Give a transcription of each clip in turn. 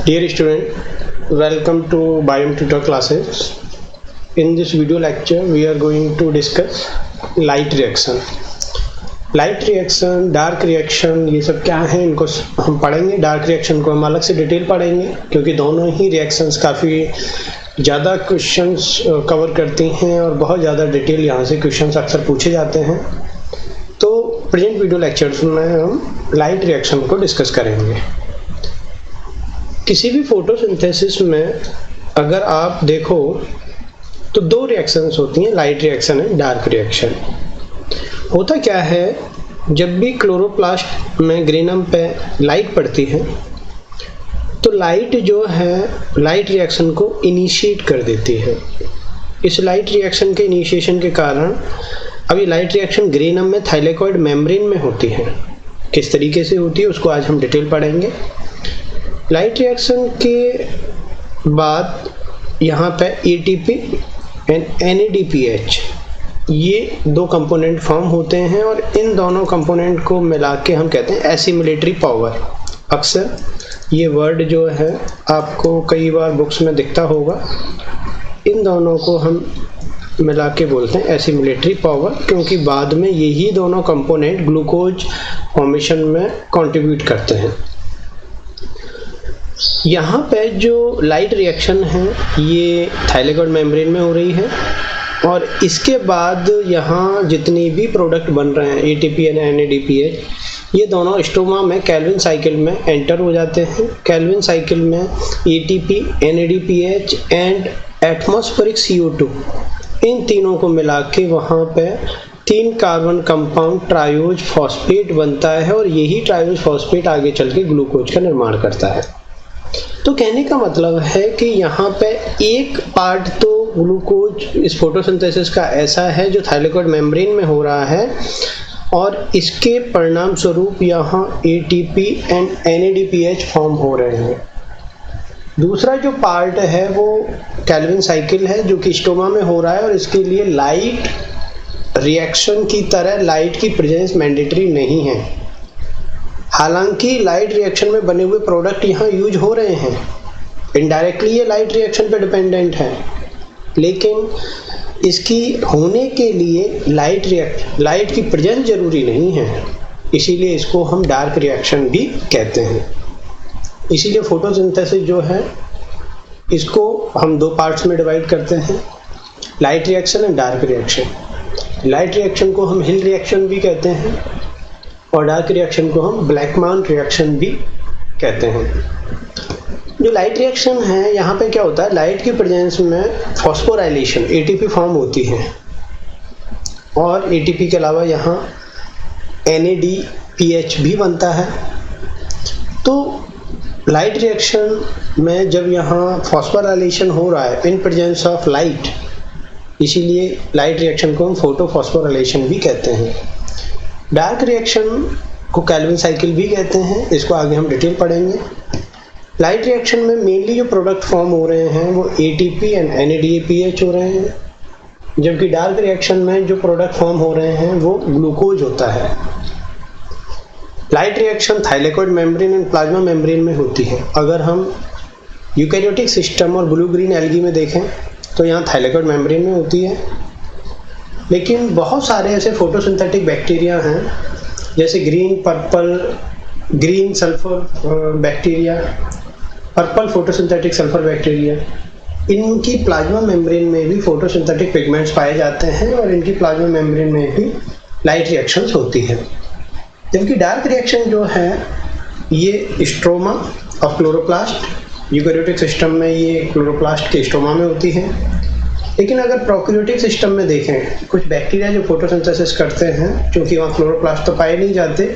Dear student, welcome to Biome Tutor classes. In this video lecture, we are going to discuss light reaction. Light reaction, dark reaction, ये सब क्या है इनको हम पढ़ेंगे. Dark reaction को हम अलग से डिटेल पढ़ेंगे क्योंकि दोनों ही रिएक्शंस काफ़ी ज़्यादा क्वेश्चंस कवर करती हैं और बहुत ज़्यादा डिटेल यहाँ से क्वेश्चंस अक्सर पूछे जाते हैं. तो प्रेजेंट वीडियो लेक्चर्स में हम लाइट रिएक्शन को डिस्कस करेंगे. किसी भी फोटोसिंथेसिस में अगर आप देखो तो दो रिएक्शंस होती हैं, light reaction and dark reaction. होता क्या है, जब भी क्लोरोप्लास्ट में ग्रेनम पे लाइट पड़ती है तो लाइट जो है लाइट रिएक्शन को इनिशिएट कर देती है. इस लाइट रिएक्शन के इनिशिएशन के कारण अभी लाइट रिएक्शन ग्रेनम में थाइलेकॉइड मेम्ब्रेन में होती है. किस तरीके से होती है उसको आज हम डिटेल पढ़ेंगे. लाइट रिएक्शन के बाद यहाँ पे ATP एंड NADPH ये दो कंपोनेंट फॉर्म होते हैं और इन दोनों कंपोनेंट को मिला के हम कहते हैं एसिमिलेटरी पावर. अक्सर ये वर्ड जो है आपको कई बार बुक्स में दिखता होगा. इन दोनों को हम मिला के बोलते हैं एसिमिलेटरी पावर क्योंकि बाद में यही दोनों कंपोनेंट ग्लूकोज फॉर्मेशन में कंट्रीब्यूट करते हैं. यहाँ पे जो लाइट रिएक्शन है ये थाइलेकॉइड मेम्ब्रेन में हो रही है और इसके बाद यहाँ जितनी भी प्रोडक्ट बन रहे हैं ATP और NADPH ये दोनों स्टोमा में कैल्विन साइकिल में एंटर हो जाते हैं. कैल्विन साइकिल में ATP, NADPH and atmospheric CO2 इन तीनों को मिला के वहाँ पे 3 कार्बन कंपाउंड ट्रायोज फॉस्फेट बनता है और यही ट्रायोज फॉस्फेट आगे चल के ग्लूकोज का निर्माण करता है. तो कहने का मतलब है कि यहाँ पे एक पार्ट तो ग्लूकोज इस फोटोसिंथेसिस का ऐसा है जो थाइलेकॉइड मेम्ब्रेन में हो रहा है और इसके परिणाम स्वरूप यहाँ ATP एंड NADPH फॉर्म हो रहे हैं. दूसरा जो पार्ट है वो कैल्विन साइकिल है जो कि स्टोमा में हो रहा है और इसके लिए लाइट रिएक्शन की तरह लाइट की प्रेजेंस मैंडेटरी नहीं है. हालांकि लाइट रिएक्शन में बने हुए प्रोडक्ट यहाँ यूज हो रहे हैं, इनडायरेक्टली ये लाइट रिएक्शन पे डिपेंडेंट है, लेकिन इसकी होने के लिए लाइट की प्रेजेंस जरूरी नहीं है. इसीलिए इसको हम डार्क रिएक्शन भी कहते हैं. इसीलिए फोटोसिंथेसिस जो है इसको हम दो पार्ट्स में डिवाइड करते हैं, light reaction and dark reaction. Light reaction को हम हिल रिएक्शन भी कहते हैं और डार्क रिएक्शन को हम ब्लैकमैन रिएक्शन भी कहते हैं. जो लाइट रिएक्शन है यहाँ पे क्या होता है, लाइट की प्रेजेंस में फॉस्फोराइलेशन ATP फॉर्म होती है और ATP के अलावा यहाँ NADPH भी बनता है. तो लाइट रिएक्शन में जब यहाँ फॉस्फोराइलेशन हो रहा है इन प्रेजेंस ऑफ लाइट, इसीलिए लाइट रिएक्शन को हम फोटोफॉस्फोराइलेशन भी कहते हैं. डार्क रिएक्शन को कैल्विन साइकिल भी कहते हैं, इसको आगे हम डिटेल पढ़ेंगे. लाइट रिएक्शन में मेनली जो प्रोडक्ट फॉर्म हो रहे हैं वो ATP एंड NADPH हो रहे हैं, जबकि डार्क रिएक्शन में जो प्रोडक्ट फॉर्म हो रहे हैं वो ग्लूकोज होता है. Light reaction thylakoid membrane and plasma membrane में होती है. अगर हम यूकैरियोटिक सिस्टम और ब्लू ग्रीन एल्गी में देखें तो यहाँ थाइलेकॉइड मेम्ब्रेन में होती है, लेकिन बहुत सारे ऐसे फोटोसिंथेटिक बैक्टीरिया हैं जैसे green sulphur bacteria, purple photosynthetic sulphur bacteria, इनकी प्लाज्मा मेम्ब्रेन में भी फोटोसिंथेटिक पिगमेंट्स पाए जाते हैं और इनकी प्लाज्मा मेम्ब्रेन में भी लाइट रिएक्शंस होती है. जबकि डार्क रिएक्शन जो है ये stroma of chloroplast, eukaryotic system में ये क्लोरोप्लास्ट के स्ट्रोमा में होती है. लेकिन अगर प्रोकैरियोटिक सिस्टम में देखें कुछ बैक्टीरिया जो फोटोसिंथेसिस करते हैं, क्योंकि वहाँ क्लोरोप्लास्ट तो पाए नहीं जाते,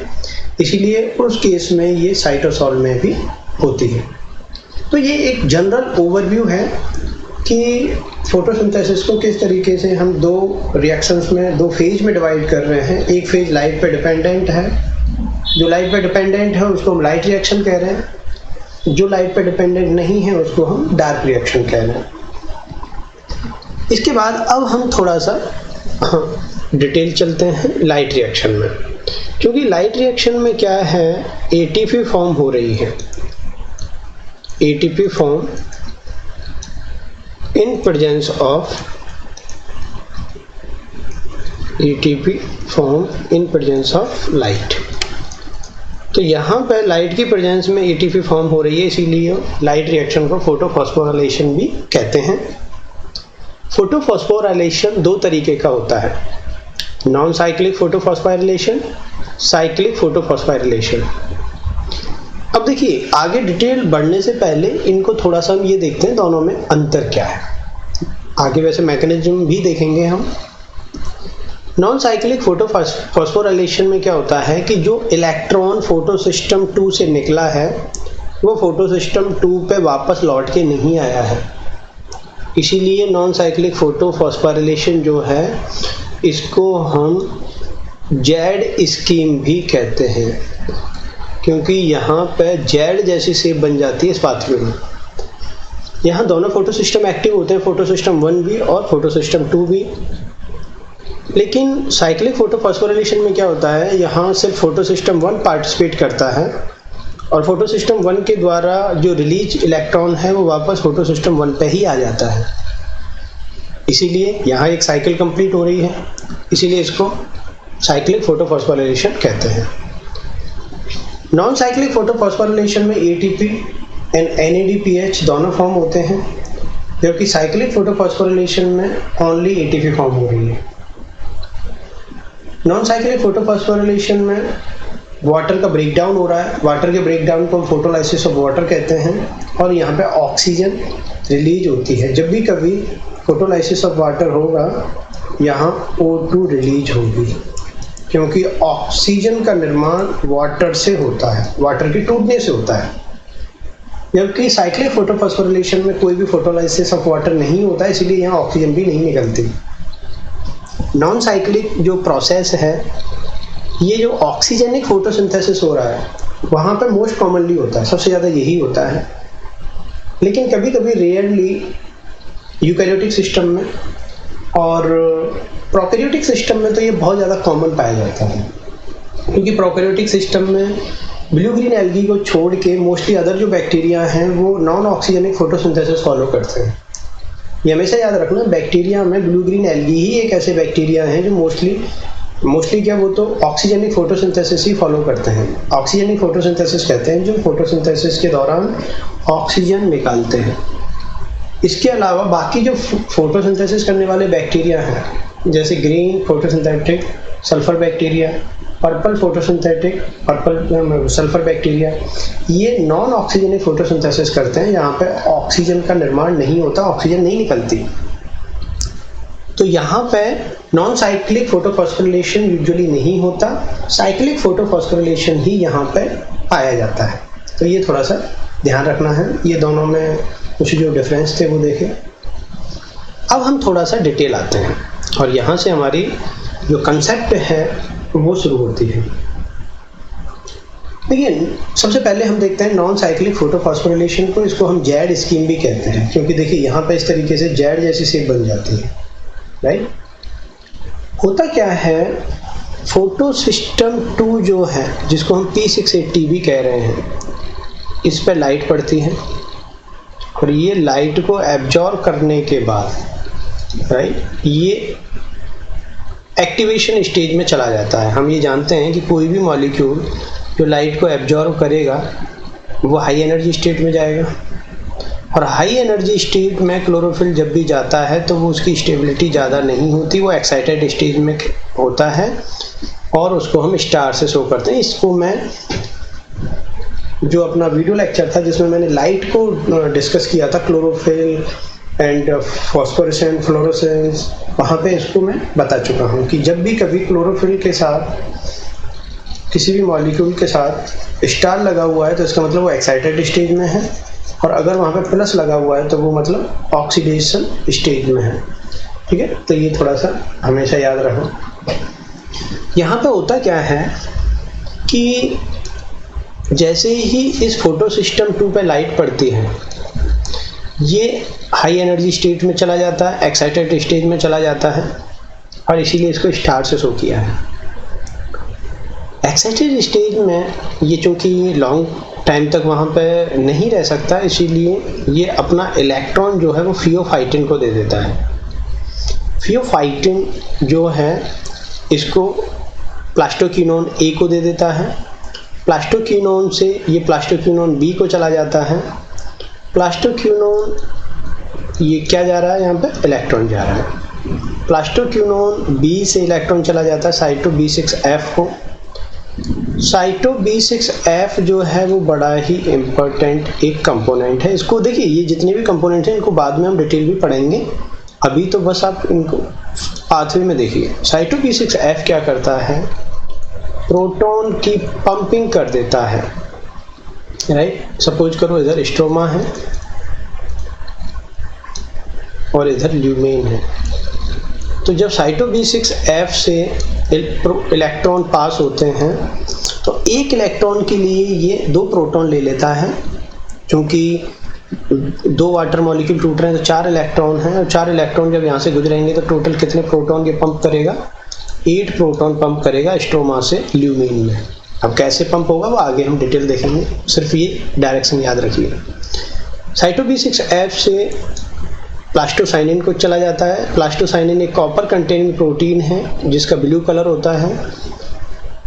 इसीलिए उस केस में ये साइटोसॉल में भी होती है. तो ये एक जनरल ओवरव्यू है कि फोटोसिंथेसिस को किस तरीके से हम दो रिएक्शंस में, दो फेज में डिवाइड कर रहे हैं. एक फेज लाइट पे डिपेंडेंट है, जो लाइट पे डिपेंडेंट है उसको हम लाइट रिएक्शन कह रहे हैं, जो लाइट पे डिपेंडेंट नहीं है उसको हम डार्क रिएक्शन कह रहे हैं. इसके बाद अब हम थोड़ा सा डिटेल चलते हैं लाइट रिएक्शन में, क्योंकि लाइट रिएक्शन में क्या है, ATP फॉर्म हो रही है. ATP form in presence of ATP form in presence of light। तो यहाँ पर लाइट की प्रेजेंस में ATP फॉर्म हो रही है, इसीलिए लाइट रिएक्शन को फोटोफॉस्फोराइलेशन भी कहते हैं। फोटोफॉस्फोराइलेशन दो तरीके का होता है, non cyclic photophosphorylation, cyclic photophosphorylation. अब देखिए, आगे डिटेल बढ़ने से पहले इनको थोड़ा सा हम ये देखते हैं दोनों में अंतर क्या है। आगे वैसे मैकेनिज्म भी देखेंगे हम। नॉन साइक्लिक फोटोफॉस्फोराइलेशन में क्या होता है कि जो इलेक्ट्रॉन फोटो सिस्टम 2 से निकला है वो फोटो सिस्टम 2 पे वापस लौट के नहीं आया है, इसीलिए नॉन साइक्लिक फोटोफॉस्फोराइलेशन जो है इसको हम जेड स्कीम भी कहते हैं, क्योंकि यहाँ पे जेड जैसी शेप बन जाती है इस पाथवे में। यहाँ दोनों फोटो सिस्टम एक्टिव होते हैं, फोटो सिस्टम 1 भी और फोटो सिस्टम 2 भी। लेकिन साइक्लिक फोटोफॉस्फोराइलेशन में क्या होता है, यहाँ सिर्फ फोटो सिस्टम 1 पार्टिसिपेट करता है और फोटो सिस्टम 1 के द्वारा जो रिलीज इलेक्ट्रॉन है वो वापस फोटो सिस्टम 1 पे ही आ जाता है, इसीलिए यहाँ एक साइकिल कंप्लीट हो रही है, इसीलिए इसको साइक्लिक फोटोफॉस्फोराइलेशन कहते हैं। नॉन साइक्लिक फोटोफॉस्फोराइलेशन में ATP एंड NADPH दोनों फॉर्म होते हैं, जबकि साइक्लिक फोटोफॉस्फोराइलेशन में ओनली ATP फॉर्म हो रही है। नॉन साइक्लिक फोटोफॉस्फोराइलेशन में वाटर का ब्रेकडाउन हो रहा है, वाटर के ब्रेकडाउन को फोटोलाइसिस ऑफ वाटर कहते हैं, और यहाँ पे ऑक्सीजन रिलीज होती है। जब भी कभी फोटोलाइसिस ऑफ वाटर होगा यहाँ O2 रिलीज होगी, क्योंकि ऑक्सीजन का निर्माण वाटर से होता है, वाटर के टूटने से होता है। जबकि साइक्लिक फोटोफॉस्फोराइलेशन में कोई भी फोटोलाइसिस ऑफ वाटर नहीं होता है, इसीलिए यहाँ ऑक्सीजन भी नहीं निकलती। नॉन साइक्लिक जो प्रोसेस है, ये जो ऑक्सीजनिक फोटोसिंथेसिस हो रहा है वहाँ पर मोस्ट कॉमनली होता है, सबसे ज़्यादा यही होता है। लेकिन कभी कभी रेयरली यूकैरियोटिक सिस्टम में और प्रोकैरियोटिक सिस्टम में तो ये बहुत ज़्यादा कॉमन पाया जाता है, क्योंकि प्रोकैरियोटिक सिस्टम में ब्लू ग्रीन एल्गी को छोड़ के मोस्टली अदर जो बैक्टीरिया हैं वो नॉन ऑक्सीजनिक फोटोसिंथेसिस फॉलो करते हैं। ये हमेशा याद रखना, बैक्टीरिया में ब्लू ग्रीन एल्गी ही एक ऐसे बैक्टीरिया हैं जो मोस्टली क्या, वो तो ऑक्सीजनिक फोटोसिंथेसिस ही फॉलो करते हैं। ऑक्सीजनिक फोटोसिंथेसिस कहते हैं जो फोटोसिंथेसिस के दौरान ऑक्सीजन निकालते हैं। इसके अलावा बाकी जो फोटोसिंथेसिस करने वाले बैक्टीरिया हैं, जैसे green photosynthetic sulphur bacteria, purple photosynthetic purple sulphur bacteria, ये नॉन ऑक्सीजनिक फोटोसिंथेसिस करते हैं, यहाँ पे ऑक्सीजन का निर्माण नहीं होता, ऑक्सीजन नहीं निकलती। तो यहाँ पे नॉन साइक्लिक फोटोफॉस्फोराइलेशन यूजुअली नहीं होता, साइक्लिक फोटोफॉस्फोराइलेशन ही यहाँ पे पाया जाता है। तो ये थोड़ा सा ध्यान रखना है, ये दोनों में कुछ जो डिफरेंस थे वो देखें। अब हम थोड़ा सा डिटेल आते हैं और यहाँ से हमारी जो कंसेप्ट है वो शुरू होती है। देखिए, सबसे पहले हम देखते हैं नॉन साइक्लिक फोटोफॉस्फोराइलेशन को, इसको हम जेड स्कीम भी कहते हैं, क्योंकि देखिए यहाँ पे इस तरीके से जेड जैसी शेप बन जाती है, राइट। होता क्या है, फोटो सिस्टम 2 जो है, जिसको हम P680 भी कह रहे हैं, इस पर लाइट पड़ती है और ये लाइट को एब्जॉर्ब करने के बाद, राइट, ये एक्टिवेशन स्टेज में चला जाता है। हम ये जानते हैं कि कोई भी मॉलिक्यूल जो लाइट को एब्जॉर्ब करेगा वो हाई एनर्जी स्टेट में जाएगा, और हाई एनर्जी स्टेट में क्लोरोफिल जब भी जाता है तो वो उसकी स्टेबिलिटी ज़्यादा नहीं होती, वो एक्साइटेड स्टेज में होता है और उसको हम स्टार से शो करते हैं। इसको मैं जो अपना वीडियो लेक्चर था जिसमें मैंने लाइट को डिस्कस किया था, क्लोरोफिल एंड फॉस्फोरेसेंट फ्लोरोसेंस, वहाँ पे इसको मैं बता चुका हूँ कि जब भी कभी क्लोरोफिल के साथ किसी भी मॉलिक्यूल के साथ स्टार लगा हुआ है तो इसका मतलब वो एक्साइटेड स्टेज में है, और अगर वहाँ पे प्लस लगा हुआ है तो वो मतलब ऑक्सीडेशन स्टेज में है। ठीक है, तो ये थोड़ा सा हमेशा याद रखो। यहाँ पे होता क्या है कि जैसे ही इस फोटो सिस्टम 2 पे लाइट पड़ती है, ये हाई एनर्जी स्टेट में चला जाता है, एक्साइटेड स्टेज में चला जाता है, और इसीलिए इसको स्टार से शो किया है। एक्साइटेड स्टेज में ये चूँकि लॉन्ग टाइम तक वहाँ पे नहीं रह सकता, इसीलिए ये अपना इलेक्ट्रॉन जो है वो फियोफाइटिन को दे देता है। फियोफाइटिन जो है इसको प्लास्टोक्विनोन ए को दे देता है। प्लास्टोक्विनोन से ये प्लास्टोक्विनोन बी को चला जाता है। प्लास्टोक्विनोन ये क्या जा रहा है, यहाँ पे इलेक्ट्रॉन जा रहा है। प्लास्टोक्विनोन बी से इलेक्ट्रॉन चला जाता है साइटो B6F को। साइटो B6F जो है वो बड़ा ही इम्पोर्टेंट एक कंपोनेंट है। इसको देखिए, ये जितने भी कंपोनेंट हैं इनको बाद में हम डिटेल भी पढ़ेंगे, अभी तो बस आप इनको पाथवे में देखिए। साइटो B6F क्या करता है, प्रोटॉन की पंपिंग कर देता है, राइट। सपोज करो इधर स्ट्रोमा है और इधर ल्यूमेन है, तो जब साइटो B6F से इलेक्ट्रॉन पास होते हैं तो एक इलेक्ट्रॉन के लिए ये 2 प्रोटॉन ले लेता है। क्योंकि 2 वाटर मॉलिक्यूल टूट रहे हैं तो 4 इलेक्ट्रॉन हैं, और 4 इलेक्ट्रॉन जब यहाँ से गुजरेंगे तो टोटल कितने प्रोटॉन ये पंप करेगा, 8 प्रोटॉन पंप करेगा स्ट्रोमा से ल्यूमेन में। अब कैसे पंप होगा वो आगे हम डिटेल देखेंगे, सिर्फ ये डायरेक्शन याद रखिएगा। साइटो B6F से प्लास्टोसाइनिन को चला जाता है। प्लास्टोसाइनिन एक कॉपर कंटेनिंग प्रोटीन है जिसका ब्लू कलर होता है।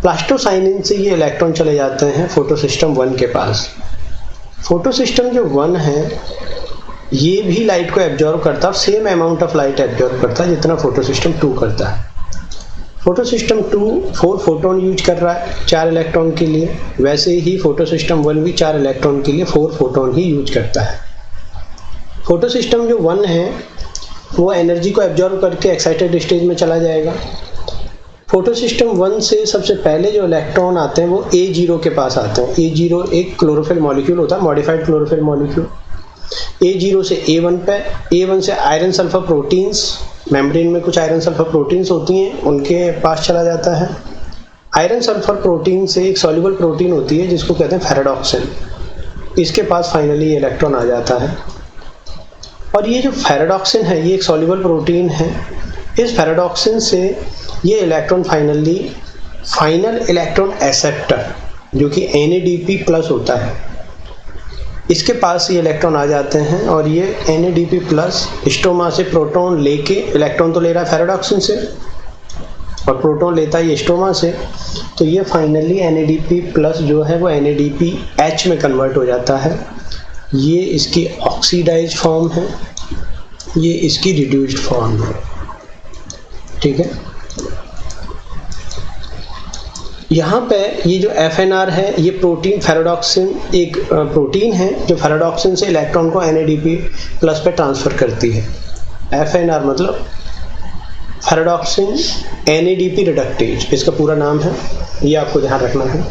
प्लास्टोसाइनिन से ये इलेक्ट्रॉन चले जाते हैं फोटोसिस्टम 1 के पास। फोटोसिस्टम जो 1 है ये भी लाइट को एब्जॉर्ब करता है, same amount of light absorb करता है जितना फोटोसिस्टम 2 करता है। फोटोसिस्टम 2 4 फोटोन यूज कर रहा है 4 इलेक्ट्रॉन के लिए, वैसे ही फोटोसिस्टम 1 भी 4 इलेक्ट्रॉन के लिए 4 फोटोन ही यूज करता है। फोटोसिस्टम जो 1 है वो एनर्जी को एब्जॉर्ब करके एक्साइटेड स्टेज में चला जाएगा। फोटोसिस्टम 1 से सबसे पहले जो इलेक्ट्रॉन आते हैं वो A0 के पास आते हैं। A0 एक क्लोरोफिल मॉलिक्यूल होता है, मॉडिफाइड क्लोरोफिल मॉलिक्यूल। A0 से A1 पे, A1 से आयरन सल्फर प्रोटीन्स, मेम्ब्रेन में कुछ आयरन सल्फर प्रोटीन्स होती हैं, उनके पास चला जाता है। आयरन सल्फर प्रोटीन से एक सॉल्युबल प्रोटीन होती है जिसको कहते हैं फेराडॉक्सिन, इसके पास फाइनली इलेक्ट्रॉन आ जाता है। और ये जो फेराडॉक्सिन है ये एक सॉल्युबल प्रोटीन है। इस फेराडॉक्सिन से ये इलेक्ट्रॉन फाइनल इलेक्ट्रॉन एक्सेप्टर जो कि NADP+ होता है, इसके पास ये इलेक्ट्रॉन आ जाते हैं। और ये NADP+ स्ट्रोमा से प्रोटॉन लेके, इलेक्ट्रॉन तो ले रहा है फेराडॉक्सिन से और प्रोटॉन लेता है ये स्ट्रोमा से, तो ये फाइनली NADP+ जो है वो NADPH में कन्वर्ट हो जाता है। ये इसकी ऑक्सीडाइज्ड फॉर्म है, ये इसकी रिड्यूस्ड फॉर्म है, ठीक है। यहाँ पे ये जो FNR है ये प्रोटीन फेराडॉक्सिन एक प्रोटीन है जो फेराडॉक्सिन से इलेक्ट्रॉन को NADP+ पे ट्रांसफ़र करती है। FNR मतलब फेराडॉक्सिन NADP रिडक्टेज, इसका पूरा नाम है, ये आपको ध्यान रखना है।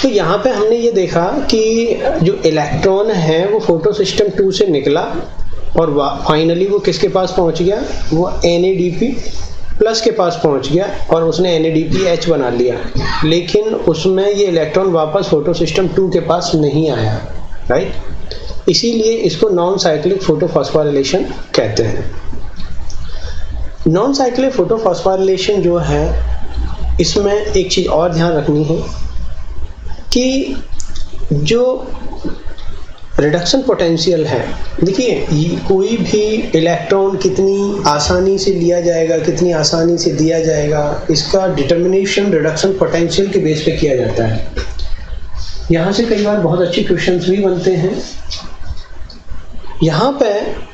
तो यहाँ पे हमने ये देखा कि जो इलेक्ट्रॉन है वो फोटोसिस्टम 2 से निकला और फाइनली वो किसके पास पहुँच गया, वो NADP+ के पास पहुँच गया और उसने NADPH बना लिया। लेकिन उसमें ये इलेक्ट्रॉन वापस फोटोसिस्टम 2 के पास नहीं आया, राइट। इसीलिए इसको नॉन साइक्लिक फोटोफॉस्फोराइलेशन कहते हैं। नॉन साइक्लिक फोटोफॉस्फोराइलेशन जो है इसमें एक चीज़ और ध्यान रखनी है कि जो रिडक्शन पोटेंशियल है, देखिए कोई भी इलेक्ट्रॉन कितनी आसानी से लिया जाएगा, कितनी आसानी से दिया जाएगा, इसका डिटर्मिनेशन रिडक्शन पोटेंशियल के बेस पे किया जाता है। यहाँ से कई बार बहुत अच्छे क्वेश्चंस भी बनते हैं। यहाँ पे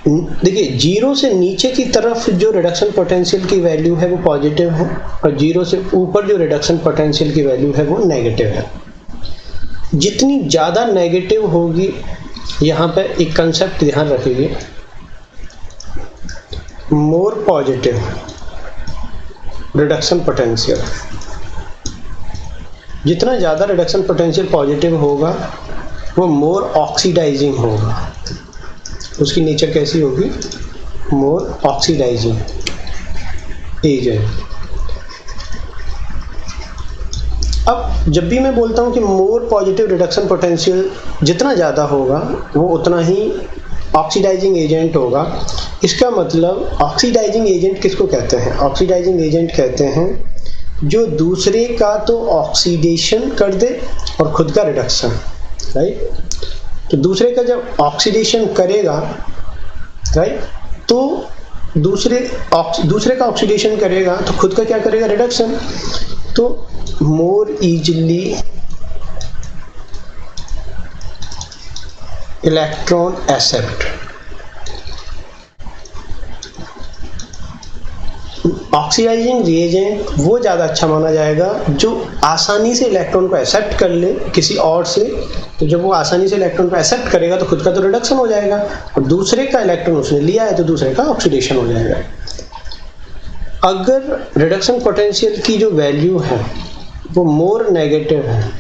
देखिए 0 से नीचे की तरफ जो रिडक्शन पोटेंशियल की वैल्यू है वो पॉजिटिव है और 0 से ऊपर जो रिडक्शन पोटेंशियल की वैल्यू है वो नेगेटिव है। जितनी ज़्यादा नेगेटिव होगी, यहाँ पे एक कंसेप्ट ध्यान रखिए, मोर पॉजिटिव रिडक्शन पोटेंशियल, जितना ज़्यादा रिडक्शन पोटेंशियल पॉजिटिव होगा वो मोर ऑक्सीडाइजिंग होगा। उसकी नेचर कैसी होगी, मोर ऑक्सीडाइजिंग एजेंट। अब जब भी मैं बोलता हूँ कि मोर पॉजिटिव रिडक्शन पोटेंशियल जितना ज़्यादा होगा वो उतना ही ऑक्सीडाइजिंग एजेंट होगा। इसका मतलब ऑक्सीडाइजिंग एजेंट किसको कहते हैं, ऑक्सीडाइजिंग एजेंट कहते हैं जो दूसरे का तो ऑक्सीडेशन कर दे और खुद का रिडक्शन। राइट। तो दूसरे का जब ऑक्सीडेशन करेगा, राइट, तो दूसरे का ऑक्सीडेशन करेगा तो खुद का क्या करेगा, रिडक्शन। तो more easily electron accept, oxidising reagent वो ज़्यादा अच्छा माना जाएगा जो आसानी से इलेक्ट्रॉन को एक्सेप्ट कर ले किसी और से। तो जब वो आसानी से इलेक्ट्रॉन को एक्सेप्ट करेगा तो खुद का तो रिडक्शन हो जाएगा, और दूसरे का इलेक्ट्रॉन उसने लिया है तो दूसरे का ऑक्सीडेशन हो जाएगा। अगर रिडक्शन पोटेंशियल की जो वैल्यू है वो मोर नेगेटिव है,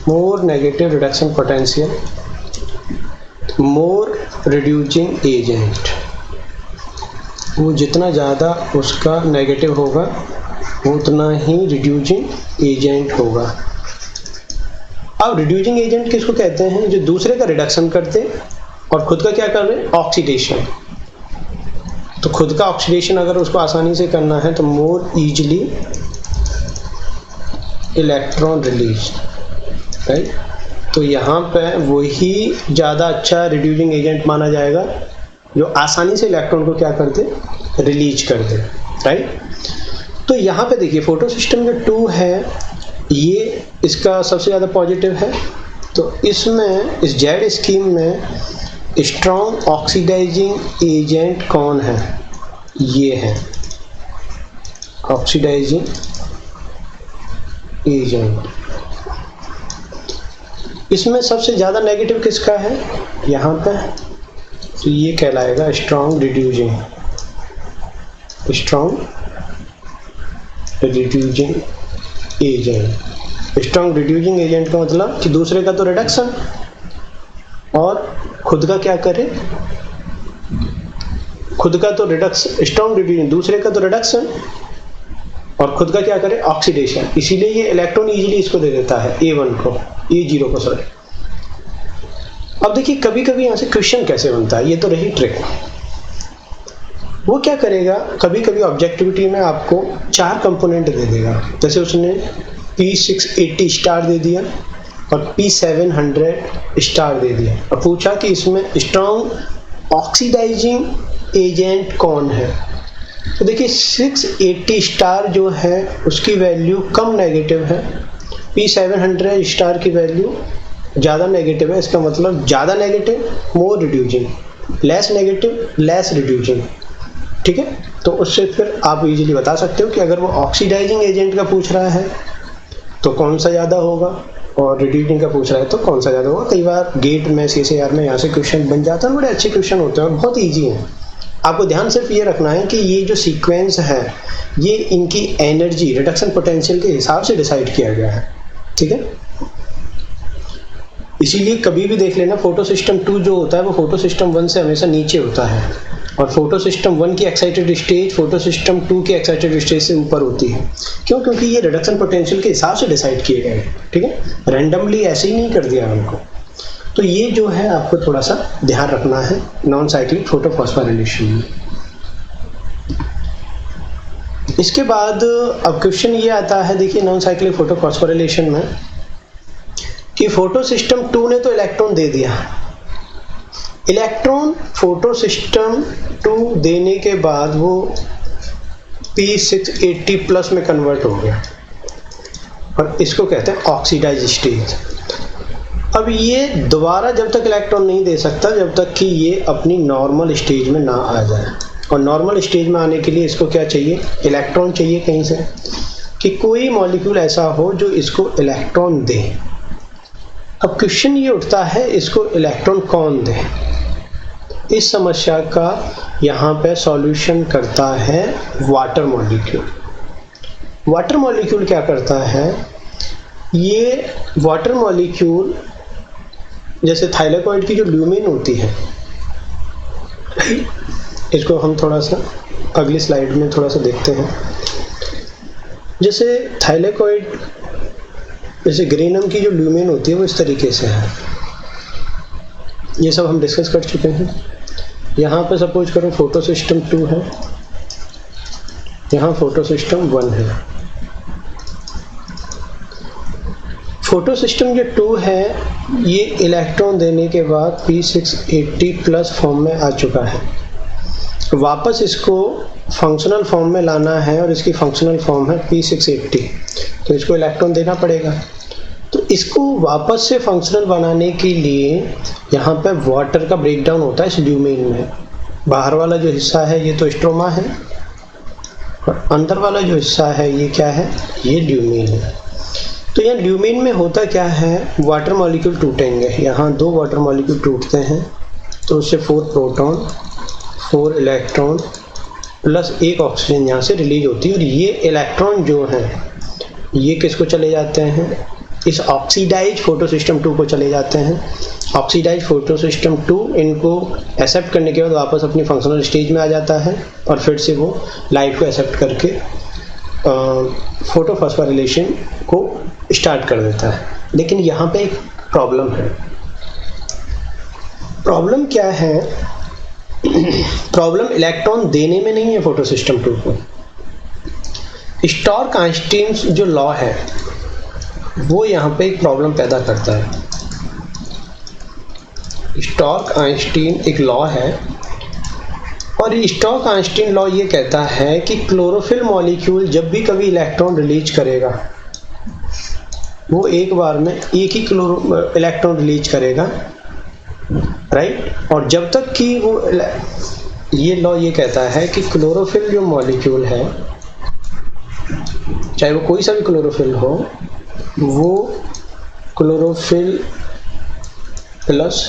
मोर नेगेटिव रिडक्शन पोटेंशियल, मोर रिड्यूसिंग एजेंट, वो जितना ज़्यादा उसका नेगेटिव होगा उतना ही रिड्यूसिंग एजेंट होगा। अब रिड्यूसिंग एजेंट किसको कहते हैं, जो दूसरे का रिडक्शन करते और खुद का क्या कर रहे, ऑक्सीडेशन। तो खुद का ऑक्सीडेशन अगर उसको आसानी से करना है तो more easily electron release, right. तो यहाँ पे वही ज़्यादा अच्छा रिड्यूसिंग एजेंट माना जाएगा जो आसानी से इलेक्ट्रॉन को क्या कर दे, रिलीज कर दे, राइट। तो यहाँ पे देखिए फोटो सिस्टम जो 2 है ये इसका सबसे ज़्यादा पॉजिटिव है। तो इसमें इस जेड स्कीम में स्ट्रॉन्ग ऑक्सीडाइजिंग एजेंट कौन है, ये है ऑक्सीडाइजिंग एजेंट। इसमें सबसे ज़्यादा नेगेटिव किसका है, यहाँ पे, तो ये कहलाएगा strong reducing, strong reducing agent. Strong reducing agent का मतलब कि दूसरे का तो रिडक्शन और खुद का क्या करे, खुद का तो रिडक्शन, स्ट्रॉन्ग रिड्यूसिंग, दूसरे का तो रिडक्शन और खुद का क्या करे, ऑक्सीडेशन। इसीलिए ये इलेक्ट्रॉन इजीली इसको दे देता है A1 को, A0 को, सॉरी। अब देखिए कभी कभी यहाँ से क्वेश्चन कैसे बनता है, ये तो रही ट्रिक। वो क्या करेगा, कभी कभी ऑब्जेक्टिविटी में आपको 4 कंपोनेंट दे देगा, जैसे उसने P680 स्टार दे दिया और P700 स्टार दे दिया और पूछा कि इसमें स्ट्रॉन्ग ऑक्सीडाइजिंग एजेंट कौन है। तो देखिए 680 स्टार जो है उसकी वैल्यू कम नेगेटिव है, P700 स्टार की वैल्यू ज़्यादा नेगेटिव है। इसका मतलब ज़्यादा negative more reducing, less negative less reducing, ठीक है। तो उससे फिर आप इजीली बता सकते हो कि अगर वो ऑक्सीडाइजिंग एजेंट का पूछ रहा है तो कौन सा ज़्यादा होगा और रिड्यूसिंग का पूछ रहा है तो कौन सा ज़्यादा होगा। कई बार गेट में CSIR में यहाँ से क्वेश्चन बन जाता है, बड़े अच्छे क्वेश्चन होते हैं और बहुत ईजी हैं। आपको ध्यान सिर्फ ये रखना है कि ये जो सीक्वेंस है ये इनकी एनर्जी रिडक्शन पोटेंशियल के हिसाब से डिसाइड किया गया है, ठीक है। इसीलिए कभी भी देख लेना फोटो सिस्टम 2 जो होता है वो फोटो सिस्टम 1 से हमेशा नीचे होता है और फोटो सिस्टम 1 की एक्साइटेड स्टेज फोटो सिस्टम 2 की एक्साइटेड स्टेज से ऊपर होती है। क्यों, क्योंकि ये रिडक्शन पोटेंशियल के हिसाब से डिसाइड किए गए, ठीक है, रैंडमली ऐसे ही नहीं कर दिया उनको। तो ये जो है आपको थोड़ा सा ध्यान रखना है नॉन साइक्लिक फोटोफॉस्फोराइलेशन में। इसके बाद अब क्वेश्चन ये आता है, देखिए नॉन साइक्लिक फोटोफॉस्फोराइलेशन में कि फोटो सिस्टम 2 ने तो इलेक्ट्रॉन दे दिया, इलेक्ट्रॉन फोटो सिस्टम 2 देने के बाद वो P680 प्लस में कन्वर्ट हो गया और इसको कहते हैं ऑक्सीडाइज स्टेज। अब ये दोबारा जब तक इलेक्ट्रॉन नहीं दे सकता जब तक कि ये अपनी नॉर्मल स्टेज में ना आ जाए, और नॉर्मल स्टेज में आने के लिए इसको क्या चाहिए, इलेक्ट्रॉन चाहिए कहीं से, कि कोई मॉलिक्यूल ऐसा हो जो इसको इलेक्ट्रॉन दे। अब क्वेश्चन ये उठता है इसको इलेक्ट्रॉन कौन दे। इस समस्या का यहाँ पे सॉल्यूशन करता है वाटर मॉलिक्यूल। वाटर मॉलिक्यूल क्या करता है, ये वाटर मॉलिक्यूल जैसे थाइलेकॉइड की जो ल्यूमेन होती है, इसको हम थोड़ा सा अगली स्लाइड में थोड़ा सा देखते हैं। जैसे थाइलेकॉइड, जैसे ग्रेनम की जो ल्यूमेन होती है वो इस तरीके से है, ये सब हम डिस्कस कर चुके हैं। यहाँ पे सपोज करो फोटो सिस्टम 2 है, यहाँ फोटो सिस्टम 1 है। फोटो सिस्टम जो 2 है ये इलेक्ट्रॉन देने के बाद P680 प्लस फॉर्म में आ चुका है। वापस इसको फंक्शनल फॉर्म में लाना है और इसकी फंक्शनल फॉर्म है P680, तो इसको इलेक्ट्रॉन देना पड़ेगा। तो इसको वापस से फंक्शनल बनाने के लिए यहाँ पे वाटर का ब्रेकडाउन होता है इस ल्यूमेन में। बाहर वाला जो हिस्सा है ये तो स्ट्रोमा है और अंदर वाला जो हिस्सा है ये क्या है, ये ल्यूमेन है। तो यहाँ ल्यूमेन में होता क्या है, वाटर मॉलिक्यूल टूटेंगे। यहाँ 2 वाटर मॉलिक्यूल टूटते हैं तो उससे 4 प्रोटॉन 4 इलेक्ट्रॉन प्लस 1 ऑक्सीजन यहाँ से रिलीज होती है। और ये इलेक्ट्रॉन जो हैं ये किसको चले जाते हैं, इस ऑक्सीडाइज फोटोसिस्टम 2 को चले जाते हैं। ऑक्सीडाइज फोटोसिस्टम 2 इनको एक्सेप्ट करने के बाद वापस अपनी फंक्शनल स्टेज में आ जाता है और फिर से वो लाइट को एक्सेप्ट करके फोटोफॉस्फोराइलेशन को स्टार्ट कर देता है। लेकिन यहाँ पे एक प्रॉब्लम है। प्रॉब्लम क्या है, प्रॉब्लम इलेक्ट्रॉन देने में नहीं है फोटोसिस्टम 2 को। स्टोर्क-आइंस्टीन जो लॉ है वो यहाँ पे एक प्रॉब्लम पैदा करता है। स्टोर्क-आइंस्टीन एक लॉ है और स्टोर्क-आइंस्टीन लॉ ये कहता है कि क्लोरोफिल मॉलिक्यूल जब भी कभी इलेक्ट्रॉन रिलीज करेगा वो एक बार में एक ही इलेक्ट्रॉन रिलीज करेगा, राइट। और जब तक कि वो ये लॉ ये कहता है कि क्लोरोफिल जो मॉलिक्यूल है, चाहे वो कोई सा भी क्लोरोफिल हो, वो क्लोरोफिल प्लस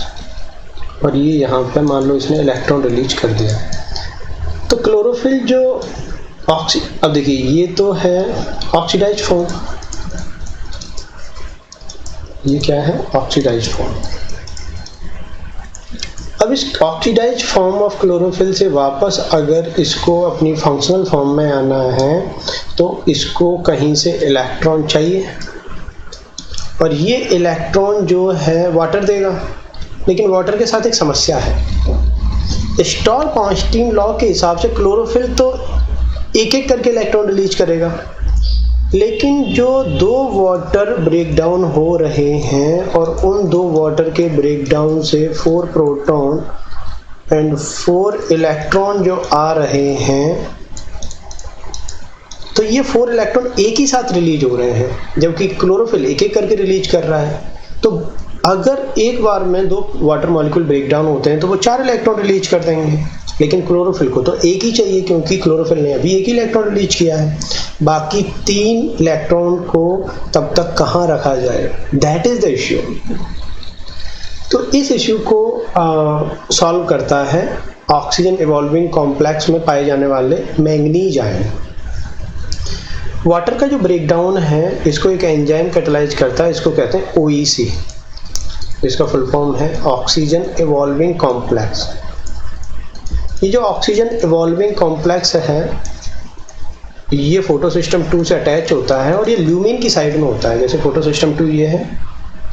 और ये यहाँ पे मान लो इसने इलेक्ट्रॉन रिलीज कर दिया, तो क्लोरोफिल जो अब देखिए ये तो है ऑक्सीडाइज्ड फॉर्म, ये क्या है, ऑक्सीडाइज्ड फॉर्म। अब इस ऑक्सीडाइज्ड फॉर्म ऑफ क्लोरोफिल से वापस अगर इसको अपनी फंक्शनल फॉर्म में आना है तो इसको कहीं से इलेक्ट्रॉन चाहिए और ये इलेक्ट्रॉन जो है वाटर देगा। लेकिन वाटर के साथ एक समस्या है। स्टोर्क-आइंस्टीन लॉ के हिसाब से क्लोरोफिल तो एक एक करके इलेक्ट्रॉन रिलीज करेगा, लेकिन जो 2 वाटर ब्रेकडाउन हो रहे हैं और उन 2 वाटर के ब्रेकडाउन से 4 प्रोटॉन एंड 4 इलेक्ट्रॉन जो आ रहे हैं, तो ये 4 इलेक्ट्रॉन एक ही साथ रिलीज हो रहे हैं, जबकि क्लोरोफिल एक एक करके रिलीज कर रहा है। तो अगर एक बार में 2 वाटर मॉलिक्यूल ब्रेकडाउन होते हैं तो वो 4 इलेक्ट्रॉन रिलीज कर देंगे, लेकिन क्लोरोफिल को तो एक ही चाहिए क्योंकि क्लोरोफिल ने अभी एक ही इलेक्ट्रॉन रिलीज किया है। बाकी 3 इलेक्ट्रॉन को तब तक कहाँ रखा जाए, दैट इज द इश्यू। तो इस इश्यू को सॉल्व करता है ऑक्सीजन इवॉल्विंग कॉम्प्लेक्स में पाए जाने वाले मैंगनीज आयन। वाटर का जो ब्रेकडाउन है इसको एक एंजाइम कैटालाइज करता है, इसको कहते हैं OEC। इसका फुल फॉर्म है ऑक्सीजन इवॉल्विंग कॉम्प्लेक्स। ये जो ऑक्सीजन इवॉल्विंग कॉम्प्लेक्स है ये फोटोसिस्टम 2 से अटैच होता है और ये ल्यूमेन की साइड में होता है। जैसे फोटोसिस्टम 2 ये है,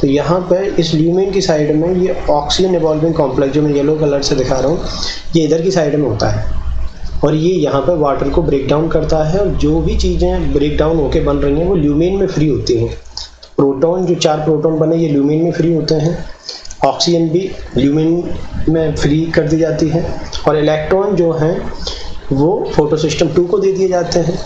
तो यहाँ पर इस ल्यूमेन की साइड में ये ऑक्सीजन इवॉल्विंग कॉम्प्लेक्स जो मैं येलो कलर से दिखा रहा हूँ ये इधर की साइड में होता है और ये यहाँ पर वाटर को ब्रेक डाउन करता है और जो भी चीज़ें ब्रेक डाउन होकर बन रही हैं वो ल्यूमेन में फ्री होती हैं। प्रोटॉन जो 4 प्रोटॉन बने ये ल्यूमेन में फ्री होते हैं, ऑक्सीजन भी ल्यूमेन में फ्री कर दी जाती है और इलेक्ट्रॉन जो हैं वो फोटोसिस्टम 2 को दे दिए जाते हैं।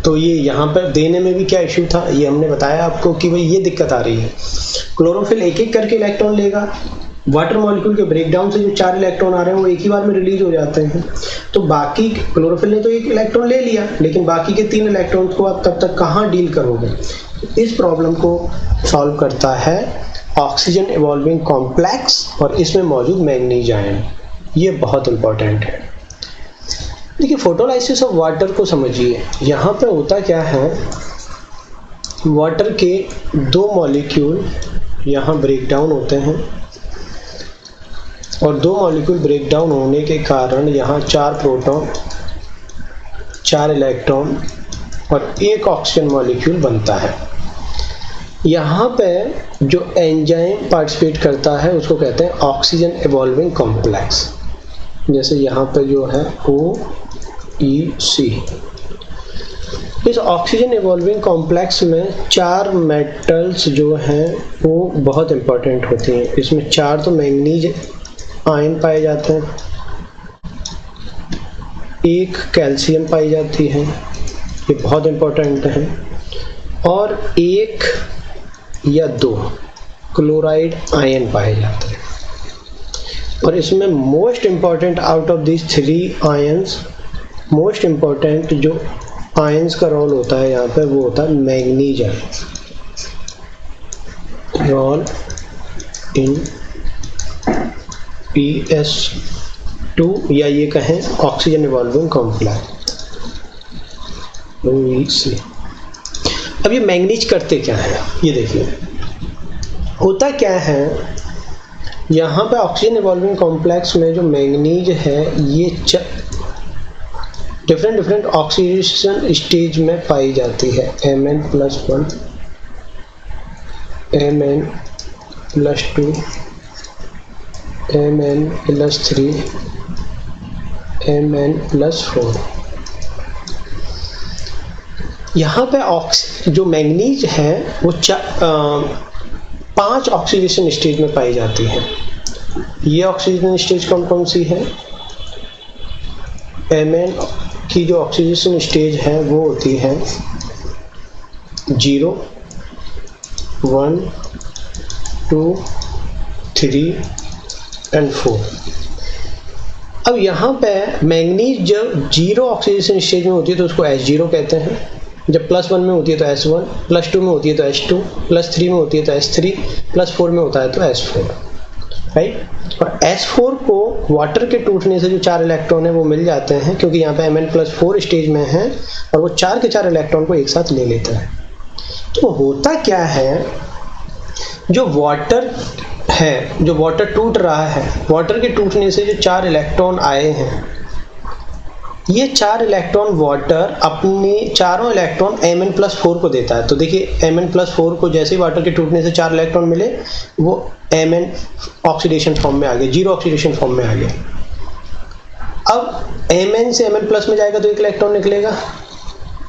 तो ये यहाँ पर देने में भी क्या इशू था, ये हमने बताया आपको कि भाई ये दिक्कत आ रही है। क्लोरोफिल एक एक करके इलेक्ट्रॉन लेगा, वाटर मॉलिक्यूल के ब्रेकडाउन से जो 4 इलेक्ट्रॉन आ रहे हैं वो एक ही बार में रिलीज हो जाते हैं। तो बाकी क्लोरोफिल ने तो 1 इलेक्ट्रॉन ले लिया, लेकिन बाकी के 3 इलेक्ट्रॉन को आप तब तक कहाँ डील करोगे। इस प्रॉब्लम को सॉल्व करता है ऑक्सीजन इवॉल्विंग कॉम्प्लेक्स और इसमें मौजूद मैंगनीज आयन। ये बहुत इंपॉर्टेंट है। देखिए फोटोलाइसिस ऑफ वाटर को समझिए। यहाँ पे होता क्या है, वाटर के 2 मॉलिक्यूल यहाँ ब्रेक डाउन होते हैं और 2 मॉलिक्यूल ब्रेक डाउन होने के कारण यहाँ 4 प्रोटॉन 4 इलेक्ट्रॉन और 1 ऑक्सीजन मॉलिक्यूल बनता है। यहाँ पे जो एंजाइम पार्टिसिपेट करता है उसको कहते हैं ऑक्सीजन इवॉल्विंग कॉम्प्लेक्स। जैसे यहाँ पे जो है OEC। इस ऑक्सीजन इवॉल्विंग कॉम्प्लेक्स में 4 मेटल्स जो हैं वो बहुत इंपॉर्टेंट होती हैं। इसमें 4 तो मैंगनीज आयन पाए जाते हैं, 1 कैल्शियम पाई जाती है, ये बहुत इंपॉर्टेंट है, और 1 या 2 क्लोराइड आयन पाए जाते हैं। और इसमें most important out of this 3 ions, most important जो आयंस का रोल होता है यहाँ पे वो होता है manganese ion, role in PS2 या ये कहें ऑक्सीजन इवॉल्विंग कॉम्प्लेक्स। अब ये मैंगनीज करते क्या है, ये देखिए होता क्या है। यहाँ पे ऑक्सीजन इवॉल्विंग कॉम्प्लेक्स में जो मैंगनीज है ये डिफरेंट ऑक्सीडेशन स्टेज में पाई जाती है। Mn+1, Mn+2, Mn+3, Mn+4। यहाँ पे जो मैंगनीज है वो 5 ऑक्सीडेशन स्टेज में पाई जाती है। ये ऑक्सीडेशन स्टेज कौन कौन सी है? Mn की जो ऑक्सीडेशन स्टेज है वो होती है 0, 1, 2, 3 एंड 4। अब यहाँ पे मैंगनीज जब 0 ऑक्सीडेशन स्टेज में होती है तो उसको H0 कहते हैं, जब +1 में होती है तो S1, +2 में होती है तो H2, +3 में होती है तो S3, +4 में होता है तो S4, राइट। और S4 को वाटर के टूटने से जो 4 इलेक्ट्रॉन है वो मिल जाते हैं, क्योंकि यहाँ पे Mn+4 स्टेज में है और वो 4 के 4 इलेक्ट्रॉन को एक साथ ले लेता है। तो होता क्या है, जो वाटर है, जो वाटर टूट रहा है, वाटर के टूटने से जो 4 इलेक्ट्रॉन आए हैं, ये 4 इलेक्ट्रॉन वाटर अपने चारों इलेक्ट्रॉन Mn+4 को देता है। तो देखिए Mn+4 को जैसे ही वाटर के टूटने से 4 इलेक्ट्रॉन मिले वो Mn ऑक्सीडेशन फॉर्म में आ गए, 0 ऑक्सीडेशन फॉर्म में आ गए। अब Mn से Mn+ में जाएगा तो 1 इलेक्ट्रॉन निकलेगा,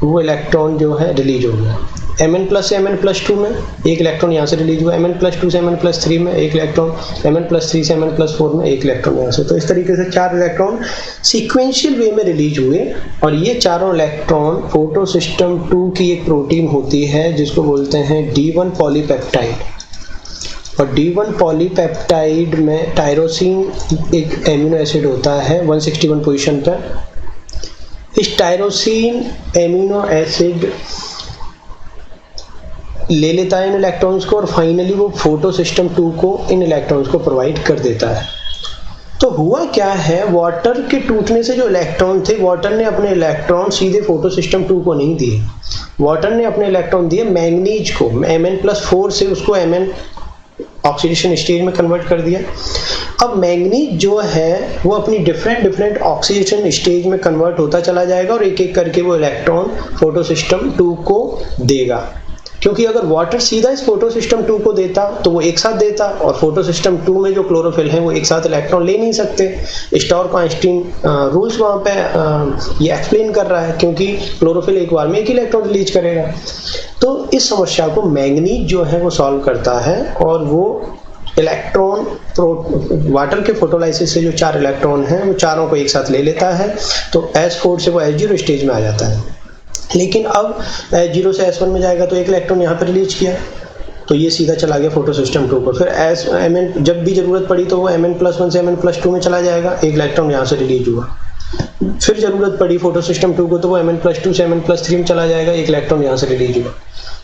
वो इलेक्ट्रॉन जो है रिलीज हो गया। Mn+ से Mn+2 में 1 इलेक्ट्रॉन यहाँ से रिलीज हुआ, Mn+2 से Mn+3 में 1 इलेक्ट्रॉन, Mn+3 से Mn+4 में 1 इलेक्ट्रॉन यहाँ से। तो इस तरीके से 4 इलेक्ट्रॉन सीक्वेंशियल वे में रिलीज हुए। और ये चारों इलेक्ट्रॉन फोटोसिस्टम 2 की एक प्रोटीन होती है जिसको बोलते हैं D1 पॉलीपेप्टाइड। और D1 पॉलीपेप्टाइड में टायरोसिन एक एमिनो एसिड होता है 161 पोजीशन पर। इस टायरोसिन एमिनो एसिड ले लेता है इन इलेक्ट्रॉन्स को और फाइनली वो फोटोसिस्टम 2 को इन इलेक्ट्रॉन्स को प्रोवाइड कर देता है। तो हुआ क्या है, वाटर के टूटने से जो इलेक्ट्रॉन थे, वाटर ने अपने इलेक्ट्रॉन सीधे फोटोसिस्टम 2 को नहीं दिए, वाटर ने अपने इलेक्ट्रॉन दिए मैंगनीज को। Mn+4 से उसको Mn ऑक्सीडेशन स्टेज में कन्वर्ट कर दिया। अब मैंगनीज जो है वो अपनी डिफरेंट ऑक्सीडेशन स्टेज में कन्वर्ट होता चला जाएगा और एक एक करके वो इलेक्ट्रॉन फोटोसिस्टम 2 को देगा। क्योंकि अगर वाटर सीधा इस फोटोसिस्टम 2 को देता तो वो एक साथ देता, और फोटोसिस्टम 2 में जो क्लोरोफिल है वो एक साथ इलेक्ट्रॉन ले नहीं सकते। स्टोरकाइस्टीन रूल्स वहाँ पे ये एक्सप्लेन कर रहा है, क्योंकि क्लोरोफिल एक बार में 1 इलेक्ट्रॉन रिलीज करेगा। तो इस समस्या को मैंगनीज जो है वो सॉल्व करता है और वो इलेक्ट्रॉन वाटर के फोटोलाइसिस से जो 4 इलेक्ट्रॉन हैं वो चारों को एक साथ ले लेता है। तो S4 से वो H0 स्टेज में आ जाता है। लेकिन अब H0 से S1 में जाएगा तो 1 इलेक्ट्रॉन यहाँ पर रिलीज किया, तो ये सीधा चला गया फोटोसिस्टम 2 को। फिर Mn जब भी जरूरत पड़ी तो वो Mn+1 से Mn+2 में चला जाएगा, 1 इलेक्ट्रॉन यहाँ से रिलीज हुआ। फिर जरूरत पड़ी फोटोसिस्टम 2 को तो वो Mn+2 से Mn+3 में चला जाएगा, 1 इलेक्ट्रॉन यहाँ से रिलीज हुआ।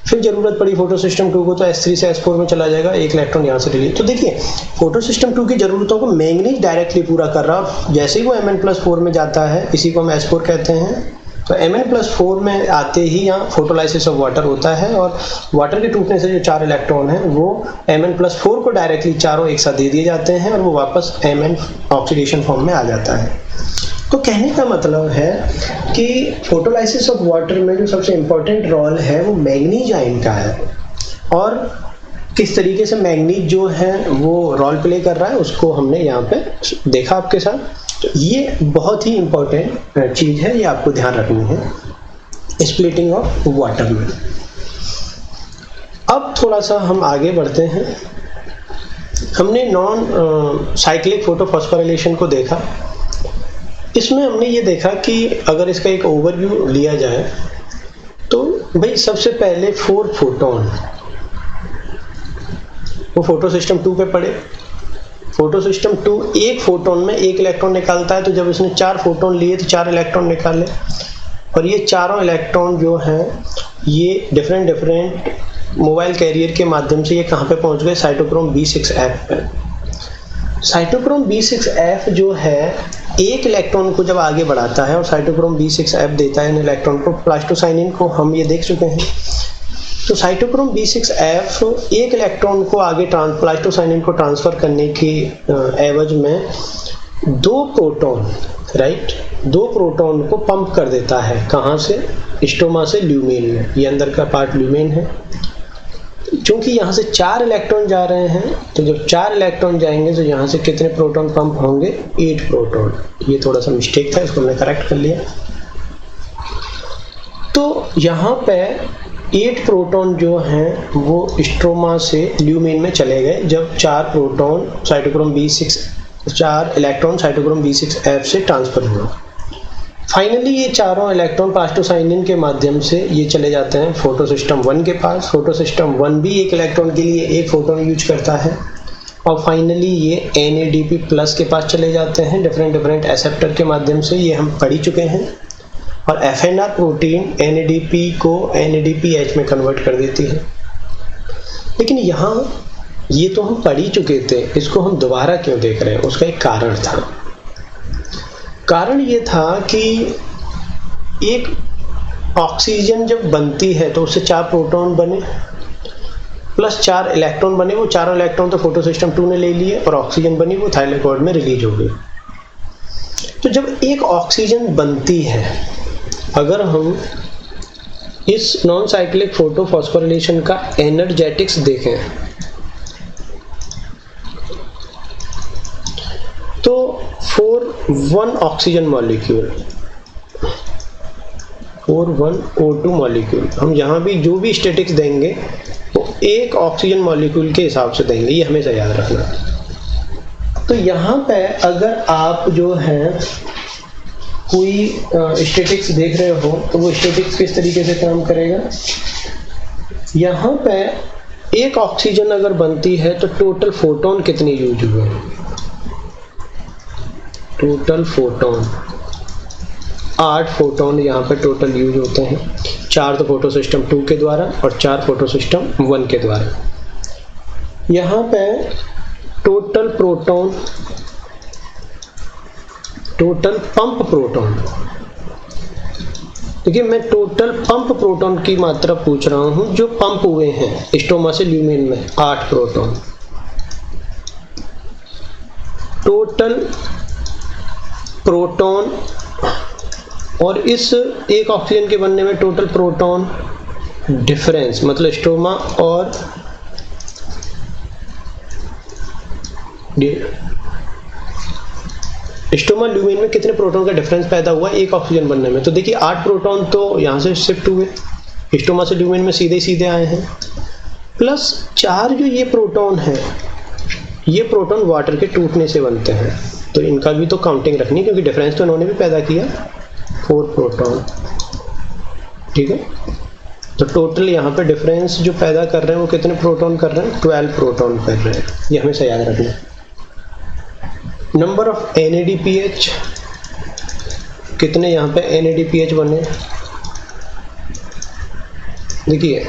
फिर जरूरत पड़ी फोटोसिस्टम 2 को तो S3 से S4 में चला जाएगा, 1 इलेक्ट्रॉन यहाँ से रिलीज। तो देखिए फोटोसिस्टम 2 की जरूरतों को मैंगनीज डायरेक्टली पूरा कर रहा है। जैसे ही वो Mn+4 में जाता है, इसी को हम S4 कहते हैं, तो Mn+4 में आते ही यहाँ फोटोलाइसिस ऑफ वाटर होता है और वाटर के टूटने से जो 4 इलेक्ट्रॉन हैं वो Mn+4 को डायरेक्टली चारों एक साथ दे दिए जाते हैं और वो वापस Mn ऑक्सीडेशन फॉर्म में आ जाता है। तो कहने का मतलब है कि फोटोलाइसिस ऑफ वाटर में जो सबसे इम्पोर्टेंट रोल है वो मैंगनीज आयन का है, और किस तरीके से मैंगनीज जो है वो रोल प्ले कर रहा है उसको हमने यहाँ पे देखा आपके साथ। तो ये बहुत ही इम्पोर्टेंट चीज़ है, ये आपको ध्यान रखनी है। स्प्लिटिंग ऑफ वाटर में। अब थोड़ा सा हम आगे बढ़ते हैं। हमने नॉन साइक्लिक फोटोफॉस्फोराइलेशन को देखा। इसमें हमने ये देखा कि अगर इसका एक ओवरव्यू लिया जाए तो भाई सबसे पहले 4 फोटोन वो फोटो सिस्टम 2 पे पड़े। फोटो सिस्टम 2 एक फोटोन में 1 इलेक्ट्रॉन निकालता है, तो जब इसने 4 फोटोन लिए तो 4 इलेक्ट्रॉन निकाले, और ये चारों इलेक्ट्रॉन जो हैं ये डिफरेंट मोबाइल कैरियर के माध्यम से ये कहाँ पे पहुँच गए, साइटोक्रोम B6F पे। साइटोक्रोम B6F जो है एक इलेक्ट्रॉन को जब आगे बढ़ाता है और साइटोक्रोम B6F देता है इन इलेक्ट्रॉन को, प्लास्टोसाइनिन को हम ये देख चुके हैं। तो साइटोक्रोम B6F एक इलेक्ट्रॉन को आगे प्लास्टोसाइनिन को ट्रांसफर करने की एवज में 2 प्रोटॉन, राइट, 2 प्रोटॉन को पंप कर देता है। कहाँ से? स्टोमा से ल्यूमेन में। ये अंदर का पार्ट ल्यूमेन है। क्योंकि यहाँ से 4 इलेक्ट्रॉन जा रहे हैं, तो जब 4 इलेक्ट्रॉन जाएंगे तो यहाँ से कितने प्रोटॉन पंप होंगे? 8 प्रोटॉन। ये थोड़ा सा मिस्टेक था, इसको हमने करेक्ट कर लिया। तो यहाँ पे 8 प्रोटॉन जो हैं वो स्ट्रोमा से ल्यूमेन में चले गए जब 4 proton cytochrome B6 4 electron cytochrome B6F से ट्रांसफर हुआ। फाइनली ये चारों इलेक्ट्रॉन प्लास्टोसाइनिन के माध्यम से ये चले जाते हैं फोटो सिस्टम 1 के पास। फोटो सिस्टम 1 भी एक इलेक्ट्रॉन के लिए 1 फोटोन यूज करता है, और फाइनली ये NADP प्लस के पास चले जाते हैं डिफरेंट एक्सेप्टर के माध्यम से। ये हम पढ़ ही चुके हैं। और FNR प्रोटीन NADP को NADPH में कन्वर्ट कर देती है। लेकिन यहाँ ये तो हम पढ़ ही चुके थे, इसको हम दोबारा क्यों देख रहे हैं? उसका एक कारण था। कारण ये था कि एक ऑक्सीजन जब बनती है तो उससे 4 प्रोटॉन बने प्लस 4 इलेक्ट्रॉन बने। वो चारों इलेक्ट्रॉन तो फोटो सिस्टम 2 ने ले लिए, और ऑक्सीजन बनी वो थाइलेकॉइड में रिलीज हो गई। तो जब एक ऑक्सीजन बनती है, अगर हम इस नॉन साइक्लिक फोटोफॉस्फोराइलेशन का एनर्जेटिक्स देखें तो 4 ऑक्सीजन मॉलिक्यूल 4 O2 मॉलिक्यूल, हम यहाँ भी जो भी स्टैटिक्स देंगे वो एक ऑक्सीजन मॉलिक्यूल के हिसाब से देंगे, ये हमेशा याद रखना। तो यहाँ पे अगर आप जो है कोई स्टैटिक्स देख रहे हो तो वो स्टैटिक्स किस तरीके से काम करेगा? यहाँ पे एक ऑक्सीजन अगर बनती है तो टोटल फोटोन कितने यूज हुए? टोटल फोटोन 8 फोटोन यहाँ पे टोटल यूज होते हैं। 4 तो फोटो सिस्टम 2 के द्वारा और 4 फोटो सिस्टम 1 के द्वारा। यहाँ पे total proton, total pump proton, देखिए मैं टोटल पंप प्रोटॉन की मात्रा पूछ रहा हूँ जो पंप हुए हैं स्टोमा से ल्यूमेन में, 8 प्रोटॉन। टोटल प्रोटॉन और इस एक ऑक्सीजन के बनने में टोटल प्रोटॉन डिफरेंस, मतलब स्टोमा और स्टोमा ल्यूमेन में कितने प्रोटॉन का डिफरेंस पैदा हुआ एक ऑक्सीजन बनने में? तो देखिए 8 प्रोटॉन तो यहाँ से शिफ्ट हुए, स्टोमा से ल्यूमेन में सीधे आए हैं, प्लस 4 जो ये प्रोटॉन है, ये प्रोटॉन वाटर के टूटने से बनते हैं, तो इनका भी तो काउंटिंग रखनी, क्योंकि डिफरेंस तो इन्होंने भी पैदा किया, 4 प्रोटॉन। ठीक है, तो टोटल यहाँ पे डिफरेंस जो पैदा कर रहे हैं वो कितने प्रोटॉन कर रहे हैं? 12 प्रोटॉन कर रहे हैं, ये हमेशा याद रखना। नंबर ऑफ NADPH, कितने यहाँ पे NADPH बने? देखिए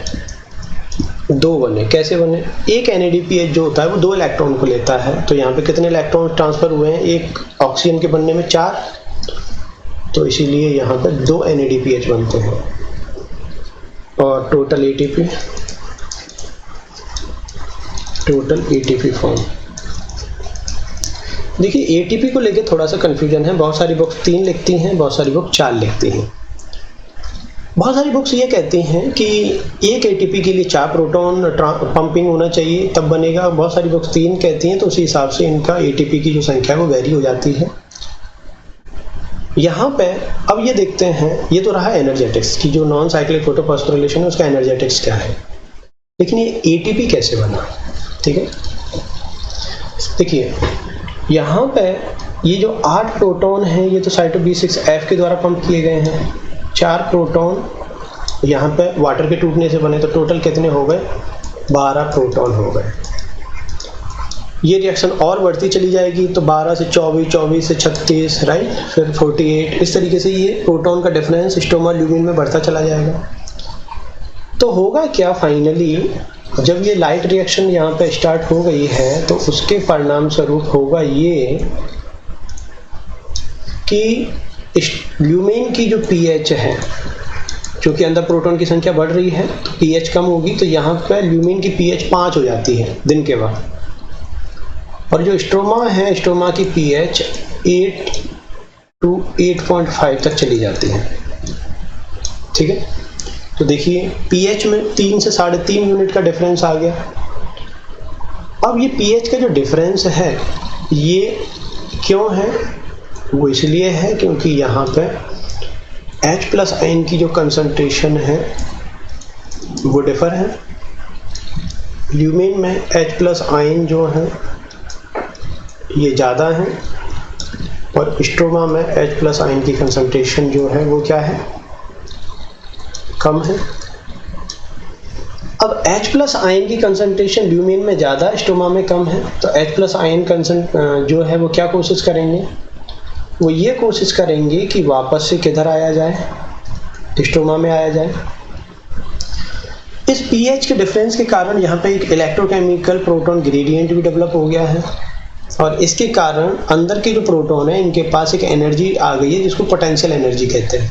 2 बने। कैसे बने? एक NADPH जो होता है वो 2 इलेक्ट्रॉन को लेता है, तो यहाँ पे कितने इलेक्ट्रॉन ट्रांसफर हुए हैं? एक ऑक्सीजन के बनने में 4, तो इसीलिए यहाँ पे 2 NADPH बनते हैं। और टोटल ATP फॉर्म। देखिए ATP को लेके थोड़ा सा कंफ्यूजन है, बहुत सारी बुक्स 3 लिखती हैं, बहुत सारी बुक्स 4 लिखती हैं। बहुत सारी बुक्स ये कहती हैं कि एक ATP के लिए 4 प्रोटॉन पंपिंग होना चाहिए तब बनेगा, बहुत सारी बुक्स 3 कहती हैं, तो उसी हिसाब से इनका ATP की जो संख्या है वो वेरी हो जाती है। यहाँ पे अब ये देखते हैं, ये तो रहा एनर्जेटिक्स की जो नॉन साइक्लिक फोटोफॉस्फोरिलेशन है उसका एनर्जेटिक्स क्या है, लेकिन ये एटीपी कैसे बना। ठीक है, देखिए यहाँ पे ये जो 8 प्रोटॉन हैं ये तो साइटो B6F के द्वारा पंप किए गए हैं, 4 प्रोटॉन यहाँ पे वाटर के टूटने से बने, तो टोटल कितने हो गए, 12 प्रोटॉन हो गए। ये रिएक्शन और बढ़ती चली जाएगी, तो 12 से 24, 24 से 36, राइट, फिर 48, इस तरीके से ये प्रोटॉन का डिफरेंस स्टोमा ल्यूमिन में बढ़ता चला जाएगा। तो होगा क्या फाइनली, जब ये लाइट रिएक्शन यहाँ पे स्टार्ट हो गई है तो उसके परिणाम स्वरूप होगा ये कि ल्यूमिन की जो पीएच है, क्योंकि अंदर प्रोटॉन की संख्या बढ़ रही है तो पीएच कम होगी, तो यहाँ पे ल्यूमिन की पीएच 5 हो जाती है दिन के बाद, और जो स्ट्रोमा है, स्ट्रोमा की पीएच 8 to 8.5 तक चली जाती है। ठीक है, तो देखिए पीएच में 3 से 3.5 यूनिट का डिफरेंस आ गया। अब ये पीएच का जो डिफरेंस है ये क्यों है, वो इसलिए है क्योंकि यहाँ पे H+ आयन की जो कंसंट्रेशन है वो डिफर है। ल्यूमिन में H+ आयन जो है ये ज़्यादा है, और स्ट्रोमा में H+ आयन की कंसंट्रेशन जो है वो क्या है, कम है। अब H+ आयन की कंसंट्रेशन ल्यूमिन में ज़्यादा, स्ट्रोमा में कम है, तो H+ आयन जो है वो क्या कोशिश करेंगे, वो ये कोशिश करेंगे कि वापस से किधर आया जाए, स्ट्रोमा में आया जाए। इस पीएच के डिफरेंस के कारण यहाँ पे एक इलेक्ट्रोकेमिकल प्रोटॉन ग्रेडियंट भी डेवलप हो गया है, और इसके कारण अंदर के जो प्रोटॉन है इनके पास एक एनर्जी आ गई है जिसको पोटेंशियल एनर्जी कहते हैं।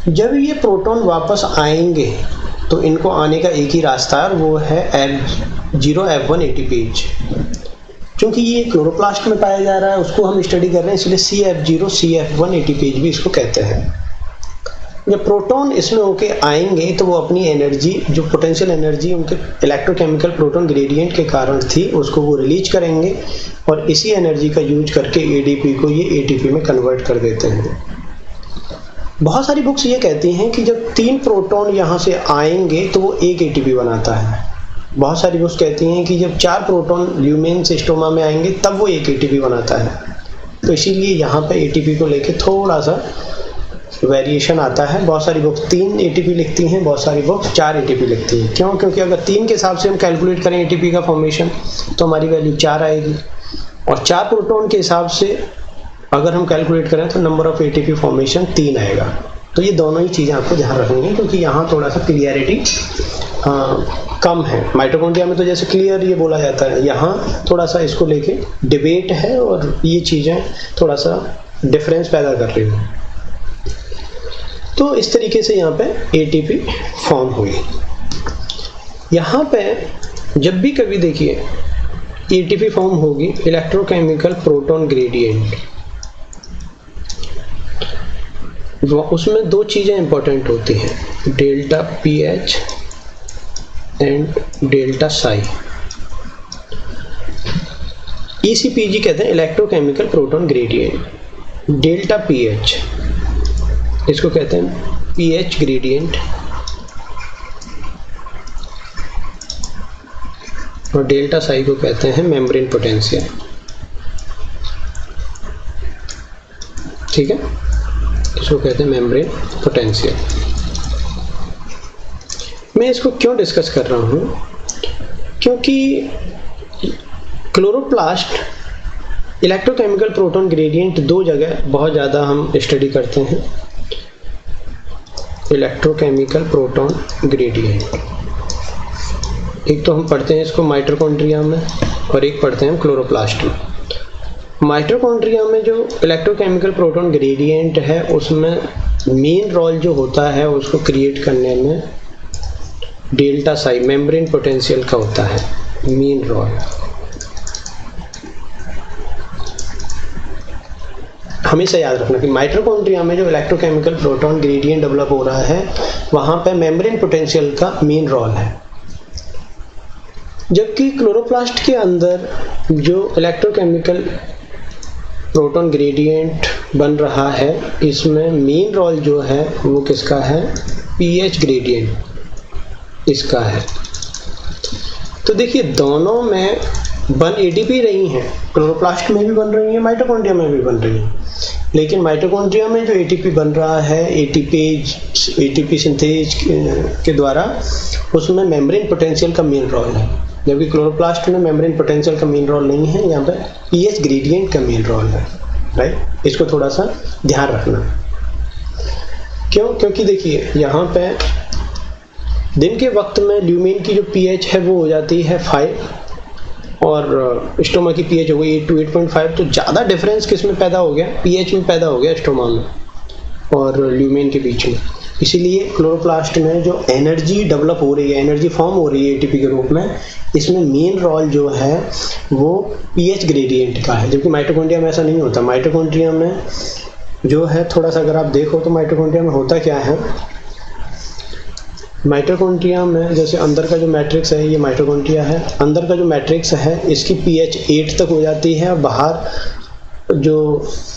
जब ये प्रोटॉन वापस आएंगे तो इनको आने का एक ही रास्ता है, वो है F0F1 ATPase। क्योंकि ये क्लोरोप्लास्ट में पाया जा रहा है, उसको हम स्टडी कर रहे हैं, इसलिए CF0 CF1 ATPase भी इसको कहते हैं। जब प्रोटॉन इसमें होके आएंगे तो वो अपनी एनर्जी, जो पोटेंशियल एनर्जी उनके इलेक्ट्रोकेमिकल प्रोटॉन ग्रेडियंट के कारण थी, उसको वो रिलीज करेंगे, और इसी एनर्जी का यूज करके ADP को ये ATP में कन्वर्ट कर देते हैं। बहुत सारी बुक्स ये कहती हैं कि जब 3 प्रोटॉन यहाँ से आएंगे तो वो एक ATP बनाता है। बहुत सारी बुक्स कहती हैं कि जब 4 प्रोटॉन ल्यूमिन से स्टोमा में आएंगे तब वो एक ATP बनाता है। तो इसीलिए यहाँ पे ATP को लेके थोड़ा सा वेरिएशन आता है। बहुत सारी बुक्स 3 ATP लिखती हैं, बहुत सारी बुक्स 4 ATP लिखती हैं। क्यों? क्योंकि अगर 3 के हिसाब से हम कैलकुलेट करें ATP का फॉर्मेशन तो हमारी वैल्यू 4 आएगी, और 4 प्रोटॉन के हिसाब से अगर हम कैलकुलेट करें तो नंबर ऑफ ATP फॉर्मेशन 3 आएगा। तो ये दोनों ही चीज़ें आपको ध्यान रखनी है, क्योंकि यहाँ थोड़ा सा क्लियरिटी कम है। माइटोकॉन्ड्रिया में तो जैसे क्लियर ये बोला जाता है, यहाँ थोड़ा सा इसको लेके डिबेट है, और ये चीज़ें थोड़ा सा डिफरेंस पैदा कर रही हैं। तो इस तरीके से यहाँ पे ATP फॉर्म हुई। यहाँ पे जब भी कभी देखिए ATP फॉर्म होगी, इलेक्ट्रोकेमिकल प्रोटॉन ग्रेडियंट, उसमें 2 चीज़ें इंपॉर्टेंट होती हैं, delta pH and delta Sai. ECPG कहते हैं electrochemical proton gradient. Delta pH इसको कहते हैं pH ग्रेडियंट, और डेल्टा साई को कहते हैं मेम्ब्रेन पोटेंशियल। ठीक है, इसको कहते हैं मेम्ब्रेन पोटेंशियल। मैं इसको क्यों डिस्कस कर रहा हूँ, क्योंकि क्लोरोप्लास्ट इलेक्ट्रोकेमिकल प्रोटॉन ग्रेडियंट 2 जगह बहुत ज़्यादा हम स्टडी करते हैं। इलेक्ट्रोकेमिकल प्रोटॉन ग्रेडियंट, एक तो हम पढ़ते हैं इसको माइटोकॉन्ड्रिया में, और एक पढ़ते हैं हम क्लोरोप्लास्ट में। माइटोकॉन्ड्रिया में जो इलेक्ट्रोकेमिकल प्रोटॉन ग्रेडियंट है उसमें मेन रोल जो होता है उसको क्रिएट करने में डेल्टा साई मेम्ब्रेन पोटेंशियल का होता है मेन रोल। हमेशा याद रखना कि माइटोकॉन्ड्रिया में जो इलेक्ट्रोकेमिकल प्रोटॉन ग्रेडियंट डेवलप हो रहा है वहाँ पे मेम्ब्रेन पोटेंशियल का मेन रोल है, जबकि क्लोरोप्लास्ट के अंदर जो इलेक्ट्रोकेमिकल प्रोटॉन ग्रेडियंट बन रहा है, इसमें मेन रोल जो है वो किसका है, पीएच ग्रेडियंट इसका है। तो देखिए दोनों में बन एटीपी रही हैं, क्लोरोप्लास्ट में भी बन रही है, माइटोकॉन्ड्रिया में भी बन रही है, लेकिन माइटोकॉन्ड्रिया में जो एटीपी बन रहा है एटीपी सिंथेज के द्वारा, उसमें मेम्ब्रेन पोटेंशियल का मेन रोल है, जबकि क्लोरोप्लास्ट में मेम्ब्रेन पोटेंशियल का मेन रोल नहीं है, यहाँ पे पीएच ग्रेडियंट का मेन रोल है, राइट। इसको थोड़ा सा ध्यान रखना। क्यों? क्योंकि देखिए यहाँ पे दिन के वक्त में ल्यूमेन की जो पीएच है वो हो जाती है 5 और स्टोमा की पीएच हो गई 8 to 8.5, तो ज़्यादा डिफरेंस किस में पैदा हो गया, पीएच में पैदा हो गया, स्टोमा में और ल्यूमेन के बीच में। इसीलिए क्लोरोप्लास्ट में जो एनर्जी डेवलप हो रही है, एनर्जी फॉर्म हो रही है एटीपी के रूप में, इसमें मेन रोल जो है वो पीएच ग्रेडियंट का है, जबकि माइटोकॉन्ड्रिया में ऐसा नहीं होता। माइटोकॉन्ड्रिया में जो है थोड़ा सा अगर आप देखो तो माइटोकॉन्ड्रिया में होता क्या है, माइटोकॉन्ड्रिया में जैसे अंदर का जो मैट्रिक्स है, ये माइटोकॉन्ड्रिया है, अंदर का जो मैट्रिक्स है इसकी पीएच 8 तक हो जाती है और बाहर जो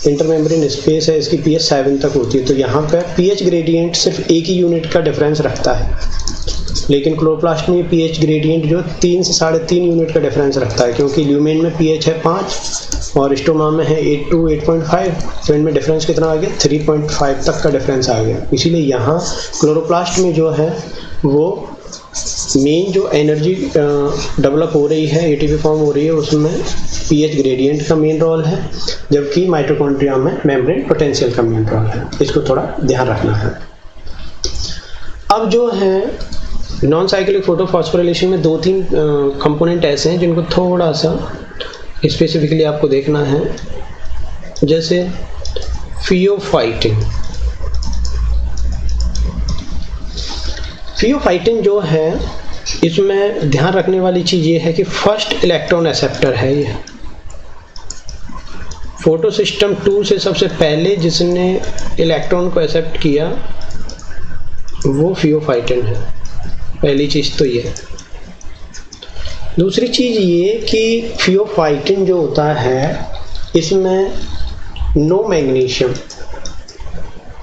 इंटरमेम्ब्रेन स्पेस है इसकी पीएच 7 तक होती है। तो यहाँ पर पीएच ग्रेडियंट सिर्फ एक ही यूनिट का डिफरेंस रखता है, लेकिन क्लोरोप्लास्ट में पीएच ग्रेडियंट जो 3 से 3.5 यूनिट का डिफरेंस रखता है, क्योंकि ल्यूमेन में पीएच है 5 और स्टोमा में है 8 to 8.5, तो इनमें डिफरेंस कितना आ गया, 3.5 तक का डिफरेंस आ गया। इसीलिए यहाँ क्लोरोप्लास्ट में जो है वो मेन जो एनर्जी डेवलप हो रही है, एटीपी फॉर्म हो रही है, उसमें पीएच ग्रेडियंट का मेन रोल है, जबकि माइटोकॉन्ड्रिया में मेम्ब्रेन पोटेंशियल का मेन रोल है। इसको थोड़ा ध्यान रखना है। अब जो है नॉन साइक्लिक फोटोफॉस्फोरिलेशन में 2-3 कंपोनेंट ऐसे हैं जिनको थोड़ा सा स्पेसिफिकली आपको देखना है, जैसे फियोफाइटिन। फियोफाइटिन जो है इसमें ध्यान रखने वाली चीज़ ये है कि फर्स्ट इलेक्ट्रॉन एक्सेप्टर है। ये फोटो सिस्टम 2 से सबसे पहले जिसने इलेक्ट्रॉन को एक्सेप्ट किया वो फियोफाइटिन है। पहली चीज़ तो ये। दूसरी चीज़ ये कि फियोफाइटिन जो होता है इसमें नो मैग्नीशियम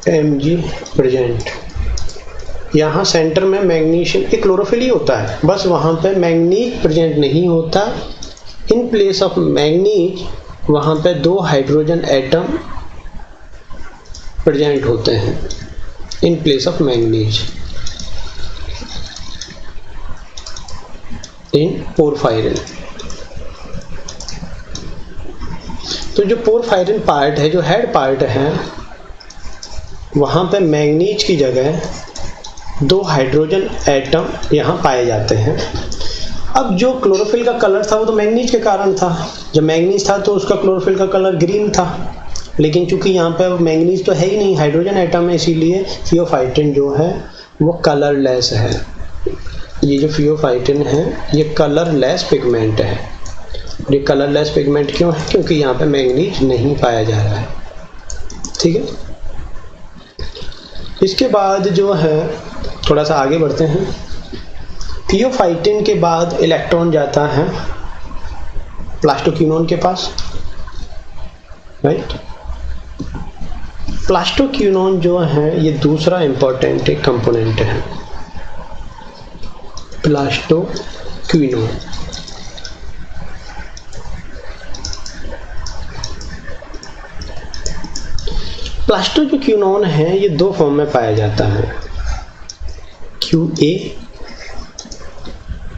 Mg प्रेजेंट। यहाँ सेंटर में मैग्नीशियम एक क्लोरोफिल ही होता है, बस वहाँ पे मैग्नीज प्रेजेंट नहीं होता। इन प्लेस ऑफ मैग्नीज वहाँ पे 2 हाइड्रोजन एटम प्रेजेंट होते हैं in place of manganese in porphyrin. तो जो पोरफायरिन पार्ट है, जो हेड पार्ट है, वहाँ पे मैग्नीज की जगह 2 हाइड्रोजन एटम यहाँ पाए जाते हैं। अब जो क्लोरोफिल का कलर था वो तो मैग्नीज के कारण था। जब मैग्नीज था तो उसका क्लोरोफिल का कलर ग्रीन था, लेकिन चूंकि यहाँ पे मैग्नीज तो है ही नहीं, हाइड्रोजन एटम है, इसीलिए फियोफाइटिन जो है वो कलरलेस है। ये जो फियोफाइटिन है ये कलरलेस पिगमेंट है। ये कलरलेस पिगमेंट क्यों है? क्योंकि यहाँ पे मैग्नीज नहीं पाया जा रहा है। ठीक है। इसके बाद जो है थोड़ा सा आगे बढ़ते हैं। फियोफाइटिन के बाद इलेक्ट्रॉन जाता है प्लास्टोक्विनोन के पास, राइट। प्लास्टोक्विनोन जो है ये दूसरा इंपॉर्टेंट एक कंपोनेंट है। प्लास्टोक्विनोन प्लास्टोक्विनोन है ये 2 फॉर्म में पाया जाता है, QA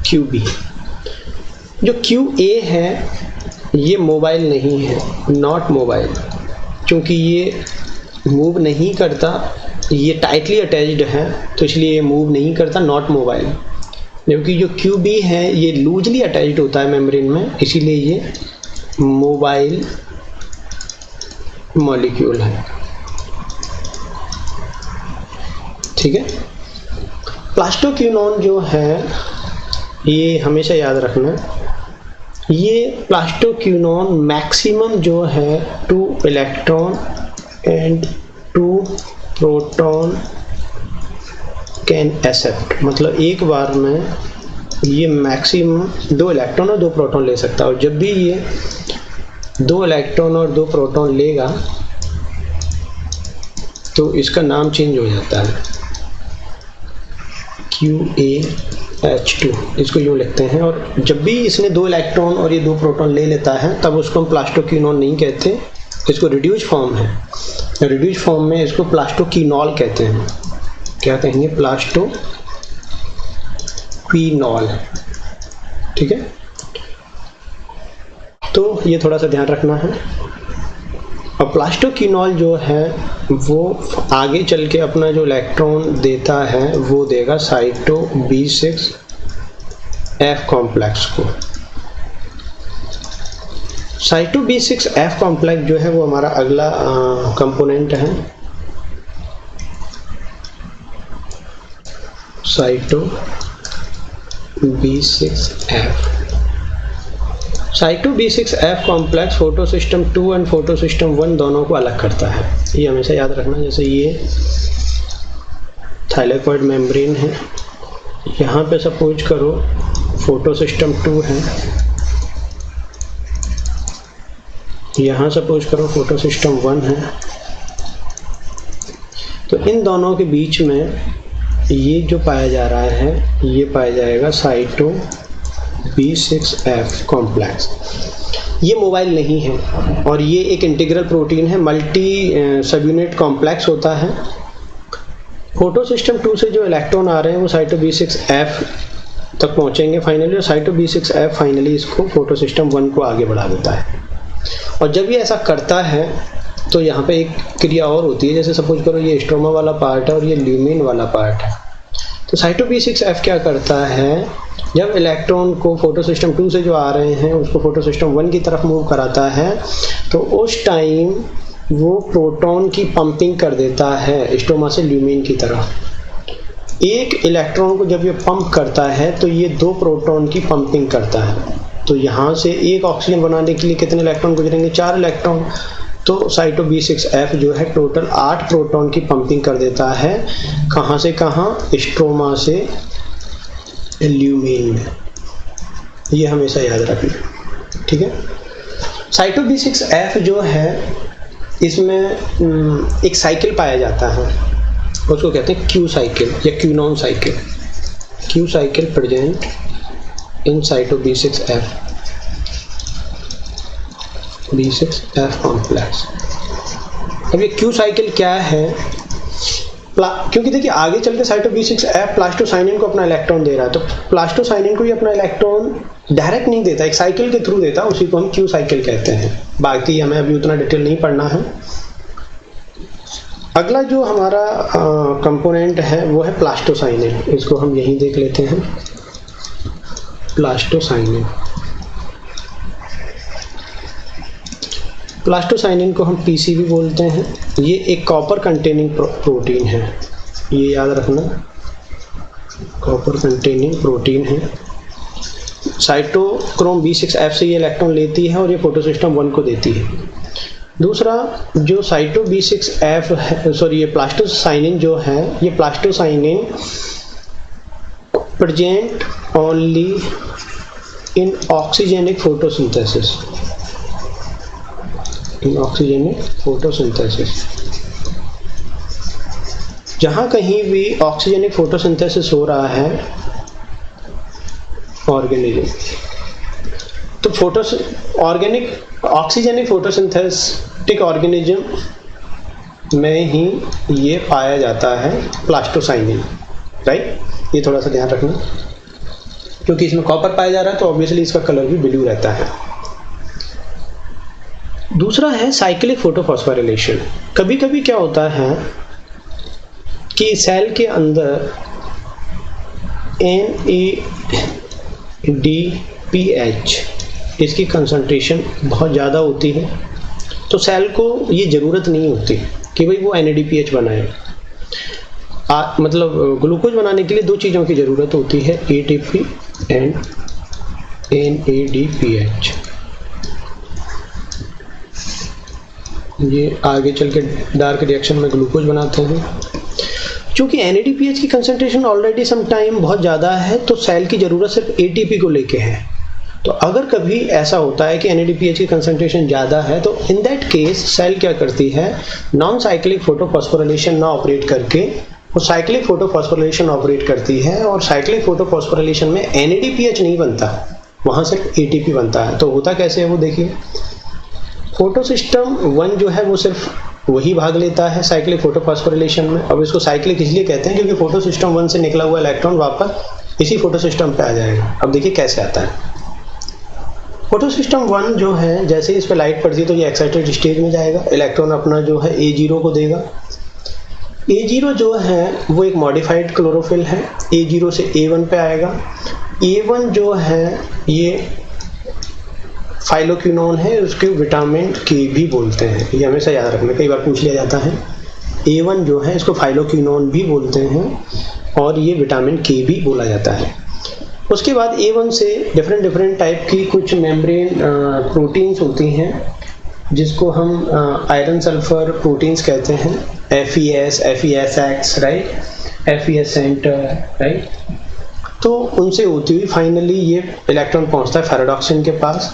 QB। जो QA है ये मोबाइल नहीं है, नॉट मोबाइल, क्योंकि ये मूव नहीं करता, ये टाइटली अटैच्ड है तो इसलिए ये मूव नहीं करता, नॉट मोबाइल। जबकि जो QB है ये लूजली अटैच्ड होता है मेम्ब्रेन में, इसीलिए ये मोबाइल मॉलिक्यूल है। ठीक है। प्लास्टोक्विनोन जो है ये हमेशा याद रखना, ये प्लास्टोक्विनोन मैक्सिमम जो है 2 electron and 2 proton can accept. मतलब एक बार में ये मैक्सिमम 2 इलेक्ट्रॉन और 2 प्रोटॉन ले सकता है, और जब भी ये 2 इलेक्ट्रॉन और 2 प्रोटॉन लेगा तो इसका नाम चेंज हो जाता है, QaH2 इसको यूँ लिखते हैं। और जब भी इसने 2 इलेक्ट्रॉन और ये 2 प्रोटॉन ले लेता है तब उसको हम प्लास्टोक्विनोन नहीं कहते, इसको रिड्यूस फॉर्म है, रिड्यूस फॉर्म में इसको प्लास्टोक्विनोल कहते हैं। क्या कहेंगे? प्लास्टोक्विनोल। ठीक है, तो ये थोड़ा सा ध्यान रखना है। और प्लास्टोक्विनोल जो है वो आगे चल के अपना जो इलेक्ट्रॉन देता है वो देगा साइटो B6F कॉम्प्लेक्स को। साइटो B6F कॉम्प्लेक्स जो है वो हमारा अगला कंपोनेंट है। Cyto B6F। Cyto B6F complex photosystem 2 and photosystem 1 दोनों को अलग करता है, ये हमेशा याद रखना। जैसे ये थाइलेकॉइड मेम्ब्रेन है, यहाँ पे सपोज करो फोटो सिस्टम 2 है, यहाँ सपोज करो फोटो सिस्टम 1 है। तो इन दोनों के बीच में ये जो पाया जा रहा है ये पाया जाएगा साइटो B6F कॉम्प्लेक्स। ये मोबाइल नहीं है और ये एक इंटीग्रल प्रोटीन है, मल्टी सबयूनिट कॉम्प्लेक्स होता है। फोटो सिस्टम 2 से जो इलेक्ट्रॉन आ रहे हैं वो साइटो B6F तक पहुंचेंगे फाइनली, और साइटो B6F फाइनली इसको फोटो सिस्टम 1 को आगे बढ़ा देता है। और जब ये ऐसा करता है तो यहाँ पे एक क्रिया और होती है। जैसे सपोज करो ये स्ट्रोमा वाला पार्ट है और ये ल्यूमिन वाला पार्ट है। तो साइटो B6F क्या करता है, जब इलेक्ट्रॉन को फोटो सिस्टम 2 से जो आ रहे हैं उसको फोटो सिस्टम 1 की तरफ मूव कराता है, तो उस टाइम वो प्रोटॉन की पंपिंग कर देता है स्ट्रोमा से ल्यूमिन की तरफ। एक इलेक्ट्रॉन को जब ये पंप करता है तो ये 2 प्रोटॉन की पंपिंग करता है। तो यहाँ से एक ऑक्सीजन बनाने के लिए कितने इलेक्ट्रॉन गुजरेंगे? 4 इलेक्ट्रॉन। तो साइटो B6F जो है टोटल 8 प्रोटॉन की पंपिंग कर देता है। कहाँ से कहाँ? स्ट्रोमा से ल्यूमिन में। ये हमेशा याद रखना, ठीक है। साइटो B6F जो है इसमें एक साइकिल पाया जाता है, उसको कहते हैं क्यू साइकिल या quinone cycle. Q cycle present in cyto B6F complex. अब ये क्यू साइकिल क्या है? क्योंकि देखिए आगे चल के साइटो B6F प्लास्टोसाइनिन को अपना इलेक्ट्रॉन दे रहा है, तो प्लास्टोसाइनिन को ये अपना इलेक्ट्रॉन डायरेक्ट नहीं देता, एक साइकिल के थ्रू देता, उसी को हम क्यू साइकिल कहते हैं। बाकी हमें अभी उतना डिटेल नहीं पढ़ना है। अगला जो हमारा कंपोनेंट है वो है प्लास्टोसाइनिन। इसको हम यहीं देख लेते हैं। प्लास्टोसाइनिन, प्लास्टोसाइनिन को हम PC भी बोलते हैं। ये एक कॉपर कंटेनिंग प्रोटीन है, ये याद रखना, कॉपर कंटेनिंग प्रोटीन है। साइटोक्रोम B6F से ये इलेक्ट्रॉन लेती है और ये फोटो सिस्टम 1 को देती है। दूसरा जो साइटो B6F है, सॉरी ये प्लास्टोसाइनिन जो है, ये plastocyanin present only in oxygenic photosynthesis, in oxygenic photosynthesis. जहाँ कहीं भी ऑक्सीजेनिक फोटोसिंथेसिस हो रहा है ऑर्गेनिज्म, तो ऑर्गेनिक ऑक्सीजेनिक फोटोसिंथेटिक ऑर्गेनिज्म में ही ये पाया जाता है प्लास्टोसाइनिन, राइट। ये थोड़ा सा ध्यान रखना, क्योंकि इसमें कॉपर पाया जा रहा है तो ऑब्वियसली इसका कलर भी ब्लू रहता है। दूसरा है साइक्लिक फोटोफॉस्फोराइलेशन। कभी कभी क्या होता है कि सेल के अंदर NADPH इसकी कंसंट्रेशन बहुत ज़्यादा होती है, तो सेल को ये ज़रूरत नहीं होती कि भाई वो NADPH बनाए। मतलब ग्लूकोज बनाने के लिए 2 चीज़ों की ज़रूरत होती है, ATP एंड NADPH। ये आगे चल के डार्क रिएक्शन में ग्लूकोज बनाते हैं। क्योंकि NADPH की कंसंट्रेशन ऑलरेडी सम टाइम बहुत ज़्यादा है, तो सेल की ज़रूरत सिर्फ ATP को लेके है। तो अगर कभी ऐसा होता है कि NADPH की कंसंट्रेशन ज़्यादा है तो इन दैट केस सेल क्या करती है, नॉन साइक्लिक फोटोफॉस्फोरिलेशन ना ऑपरेट करके वो साइक्लिक फोटोफॉस्फोरिलेशन ऑपरेट करती है, और साइक्लिक फोटोफॉस्फोरिलेशन में NADPH नहीं बनता, वहाँ सिर्फ ATP बनता है। तो होता कैसे है वो देखिए, फोटोसिस्टम 1 जो है वो सिर्फ वही भाग लेता है साइक्लिक फोटोफॉस्फोरिलेशन में। अब इसको साइक्लिक इसलिए कहते हैं क्योंकि फोटोसिस्टम 1 से निकला हुआ इलेक्ट्रॉन वापस इसी फोटोसिस्टम पे आ जाएगा। अब देखिए कैसे आता है। फोटोसिस्टम 1 जो है जैसे ही इस पर लाइट पड़ती है तो ये एक्साइटेड स्टेज में जाएगा, इलेक्ट्रॉन अपना जो है A0 को देगा। A0 जो है वो एक मॉडिफाइड क्लोरोफिल है, A0 से A1 पे आएगा। A1 जो है ये फाइलोक्विनोन है, उसके विटामिन के भी बोलते हैं, ये हमेशा याद रखना, कई बार पूछ लिया जाता है। A1 जो है इसको फाइलोक्विनोन भी बोलते हैं और ये विटामिन के भी बोला जाता है। उसके बाद A1 से डिफरेंट टाइप की कुछ मेम्ब्रेन प्रोटीन्स होती हैं जिसको हम आयरन सल्फर प्रोटीन्स कहते हैं, FES, FESX, right, FES centre, right. तो उनसे होती हुई फाइनली ये इलेक्ट्रॉन पहुंचता है फेराडॉक्सिन के पास।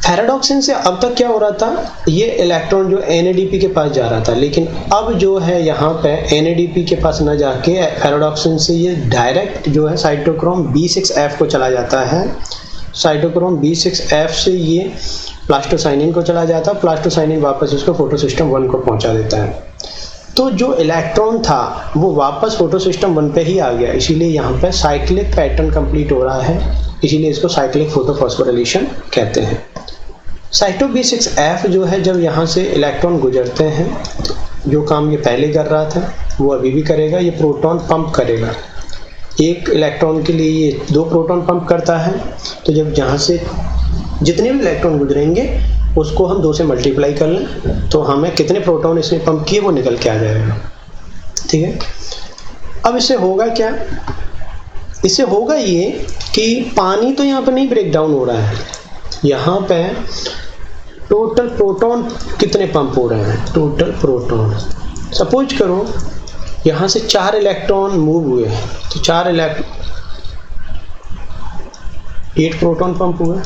फेराडॉक्सिन से अब तक क्या हो रहा था, ये इलेक्ट्रॉन जो NADP के पास जा रहा था, लेकिन अब जो है यहाँ पे NADP के पास न जाके फेराडॉक्सिन से ये डायरेक्ट जो है साइटोक्रोम B6F को चला जाता है। साइटोक्रोम B6F से ये प्लास्टोसाइनिन को चला जाता है, प्लास्टोसाइनिन वापस इसको फोटोसिस्टम 1 को पहुंचा देता है। तो जो इलेक्ट्रॉन था वो वापस फोटोसिस्टम 1 पे ही आ गया, इसीलिए यहाँ पे साइक्लिक पैटर्न कंप्लीट हो रहा है, इसीलिए इसको साइक्लिक फोटोफॉस्फोरिलेशन कहते हैं। साइटो B6F जो है जब यहाँ से इलेक्ट्रॉन गुजरते हैं, जो काम ये पहले कर रहा था वो अभी भी करेगा, ये प्रोटॉन पंप करेगा। एक इलेक्ट्रॉन के लिए ये 2 प्रोटॉन पंप करता है, तो जब जहाँ से जितने भी इलेक्ट्रॉन गुजरेंगे उसको हम 2 से मल्टीप्लाई कर लें तो हमें कितने प्रोटॉन इसने पंप किए वो निकल के आ जाएगा, ठीक है। अब इससे होगा क्या, इससे होगा ये कि पानी तो यहाँ पर नहीं ब्रेक डाउन हो रहा है, यहाँ पे टोटल प्रोटॉन कितने पंप हो रहे हैं, टोटल प्रोटॉन सपोज करो यहाँ से 4 इलेक्ट्रॉन मूव हुए तो 8 प्रोटॉन पंप हुए,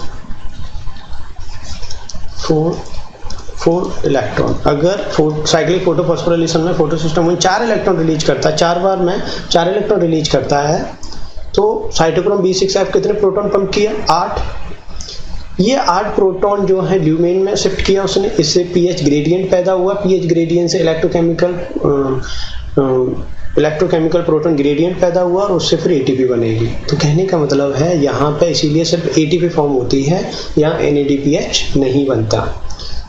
4 इलेक्ट्रॉन। अगर साइक्लिक फोटोफॉस्फोरिलेशन में फोटोसिस्टम 1 4 इलेक्ट्रॉन रिलीज करता है, 4 बार में 4 इलेक्ट्रॉन रिलीज करता है, तो साइटोक्रोम B6F कितने प्रोटॉन पंप किया, 8। ये 8 प्रोटॉन जो है ल्यूमेन में शिफ्ट किया उसने, इससे pH ग्रेडियंट पैदा हुआ, pH ग्रेडियंट से इलेक्ट्रोकेमिकल प्रोटॉन ग्रेडियंट पैदा हुआ और उससे फिर ATP बनेगी। तो कहने का मतलब है यहाँ पे इसीलिए सिर्फ ATP फॉर्म होती है, यहाँ NADPH नहीं बनता।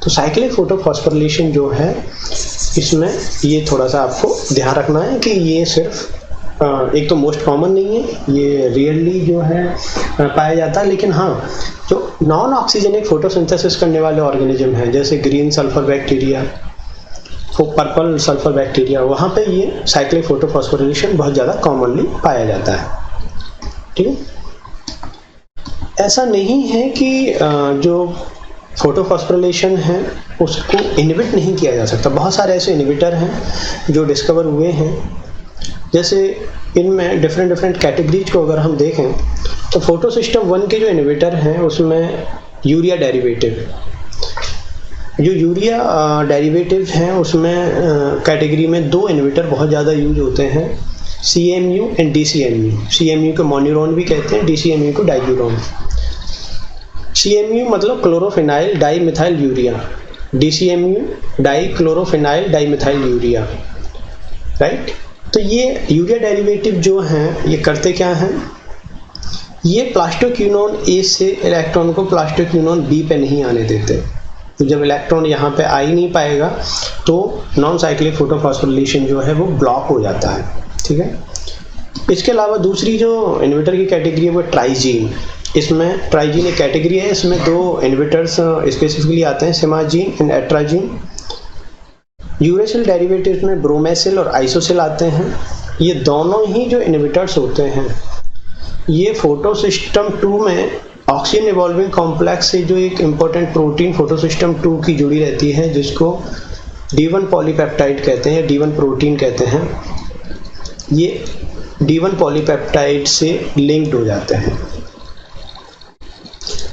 तो साइक्लिक फोटोफॉस्फोरिलेशन जो है इसमें ये थोड़ा सा आपको ध्यान रखना है कि ये सिर्फ एक तो मोस्ट कॉमन नहीं है, ये रियरली जो है पाया जाता है, लेकिन हाँ जो नॉन ऑक्सीजनिक फोटोसिंथेसिस करने वाले ऑर्गेनिज्म हैं जैसे green sulphur bacteria, purple sulphur bacteria, वहाँ पे ये साइक्लिक फोटोफॉस्फोरिलेशन बहुत ज़्यादा कॉमनली पाया जाता है, ठीक है। ऐसा नहीं है कि जो फोटोफॉस्फोरिलेशन है उसको इनहिबिट नहीं किया जा सकता, बहुत सारे ऐसे इनहिबिटर हैं जो डिस्कवर हुए हैं। जैसे इनमें डिफरेंट कैटेगरीज को अगर हम देखें तो फोटोसिस्टम 1 के जो इनहिबिटर हैं उसमें यूरिया डेरिवेटिव, जो यूरिया डेरिवेटिव हैं उसमें कैटेगरी में 2 इनहिबिटर बहुत ज़्यादा यूज होते हैं, CMU एंड DCMU। CMU को मोन्यूरॉन भी कहते हैं, DCMU को डाइयूरॉन। CMU मतलब chlorophenyl dimethyl urea, DCMU di chlorophenyl dimethyl urea, right. तो ये यूरिया डेरिवेटिव जो हैं ये करते क्या हैं, ये प्लास्टोक्विनोन A से इलेक्ट्रॉन को प्लास्टोक्विनोन B पे नहीं आने देते। तो जब इलेक्ट्रॉन यहाँ पे आ ही नहीं पाएगा तो नॉन साइक्लिक फोटोफॉस्फोरिलेशन जो है वो ब्लॉक हो जाता है, ठीक है। इसके अलावा दूसरी जो इनहिबिटर की कैटेगरी है वो ट्राइजीन। इसमें ट्राइजीन एक कैटेगरी है, इसमें 2 इनहिबिटर्स स्पेसिफिकली आते हैं, सिमाजीन एंड एट्राजीन। यूरेसिल डेरिवेटिव्स में ब्रोमेसिल और आइसोसिल आते हैं। ये दोनों ही जो इनहिबिटर्स होते हैं ये फोटोसिस्टम 2 में ऑक्सीजन इवॉल्विंग कॉम्प्लेक्स से जो एक इम्पोर्टेंट प्रोटीन फोटोसिस्टम 2 की जुड़ी रहती है जिसको D1 पॉलीपेप्टाइड कहते हैं, D1 प्रोटीन कहते हैं, ये D1 पॉलीपेप्टाइड से लिंक्ड हो जाते हैं।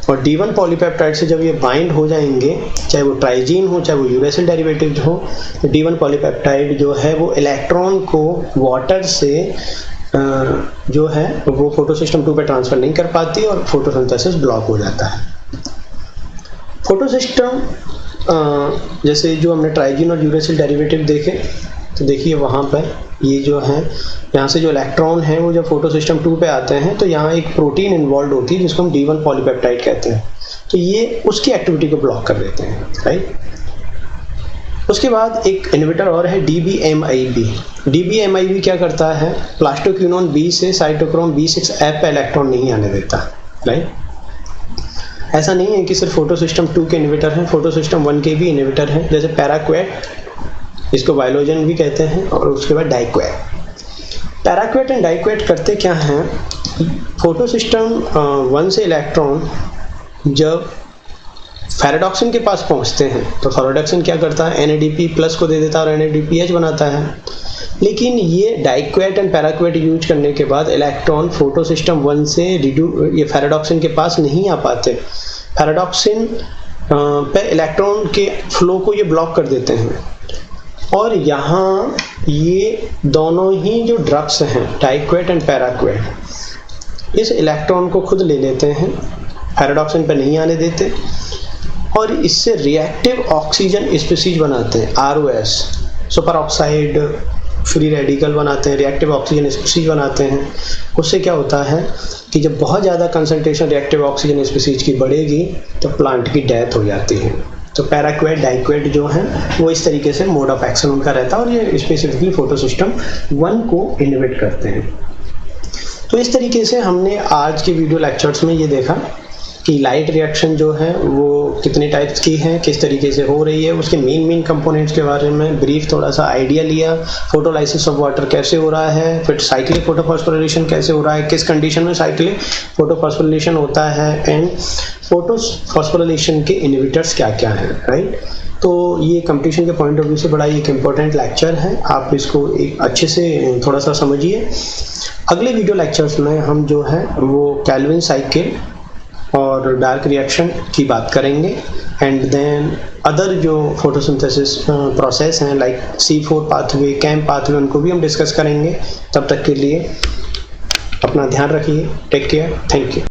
और D1 पॉलीपेप्टाइड से जब ये बाइंड हो जाएंगे, चाहे वो ट्राइजीन हो चाहे वो यूरेसिल डेरिवेटिव हो, तो D1 पॉलीपेप्टाइड जो है वो इलेक्ट्रॉन को वाटर से जो है वो फोटोसिस्टम 2 पे ट्रांसफर नहीं कर पाती और फोटोसिंथेसिस ब्लॉक हो जाता है। फोटोसिस्टम जैसे जो हमने ट्राइजीन और यूरेसिल डेरिवेटिव देखे, तो देखिए वहाँ पर ये जो है, यहाँ से जो इलेक्ट्रॉन है वो जब फोटोसिस्टम 2 पे आते हैं तो यहाँ एक प्रोटीन इन्वॉल्व होती है जिसको हम D1 पॉलीपेप्टाइड कहते हैं, तो ये उसकी एक्टिविटी को ब्लॉक कर देते हैं, राइट। उसके बाद एक इन्हिबिटर और है DBMIB। DBMIB क्या करता है, प्लास्टोक्विनोन B से साइटोक्रोम B6F पे इलेक्ट्रॉन नहीं आने देता, राइट। ऐसा नहीं है कि सिर्फ फोटोसिस्टम 2 के इन्हिबिटर हैं, फोटोसिस्टम 1 के भी इन्हिबिटर हैं, जैसे पैराक्वेट, इसको वाइलोजन भी कहते हैं, और उसके बाद डाइक्वेट। पैराक्वेट एंड डाइक्वेट करते क्या हैं, फोटोसिस्टम 1 से इलेक्ट्रॉन जब फेराडॉक्सिन के पास पहुंचते हैं तो फेराडॉक्सिन क्या करता है, NADP+ को दे देता है और NADPH बनाता है। लेकिन ये डाइक्वेट एंड पैराक्वेट यूज करने के बाद इलेक्ट्रॉन फोटोसिस्टम 1 से ये फेराडॉक्सिन के पास नहीं आ पाते, फेराडॉक्सिन पे इलेक्ट्रॉन के फ्लो को ये ब्लॉक कर देते हैं, और यहाँ ये दोनों ही जो ड्रग्स हैं डाइक्वेट एंड पैराक्वेट, इस इलेक्ट्रॉन को खुद ले लेते हैं, पैराडॉक्सिन पे नहीं आने देते, और इससे रिएक्टिव ऑक्सीजन स्पीसीज बनाते हैं, ROS, super oxide free radical बनाते हैं, रिएक्टिव ऑक्सीजन स्पीसीज बनाते हैं। उससे क्या होता है कि जब बहुत ज़्यादा कंसंट्रेशन रिएक्टिव ऑक्सीजन स्पीसीज की बढ़ेगी तो प्लांट की डेथ हो जाती है। तो पैराक्वेट डाइक्वेट जो है वो इस तरीके से मोड ऑफ एक्शन उनका रहता है, और ये स्पेसिफिकली फोटोसिस्टम 1 को इनहिबिट करते हैं। तो इस तरीके से हमने आज के वीडियो लेक्चर्स में ये देखा कि लाइट रिएक्शन जो है वो कितने टाइप्स की हैं, किस तरीके से हो रही है, उसके मेन कंपोनेंट्स के बारे में ब्रीफ थोड़ा सा आइडिया लिया, फोटोलाइसिस ऑफ वाटर कैसे हो रहा है, फिर साइक्लिक फोटोफॉस्फोरिलेशन कैसे हो रहा है, किस कंडीशन में साइक्लिक फोटोफॉस्फोरिलेशन होता है, एंड फोटोफॉस्फोरिलेशन के इनहिबिटर्स क्या क्या हैं, राइट। तो ये कंपटीशन के पॉइंट ऑफ व्यू से बड़ा एक इम्पोर्टेंट लेक्चर है, आप इसको एक अच्छे से थोड़ा सा समझिए। अगले वीडियो लेक्चर्स में हम जो है वो कैल्विन साइकिल और डार्क रिएक्शन की बात करेंगे, एंड देन अदर जो फोटोसिंथेसिस प्रोसेस हैं like C4 pathway, CAM pathway, उनको भी हम डिस्कस करेंगे। तब तक के लिए अपना ध्यान रखिए, टेक केयर, थैंक यू।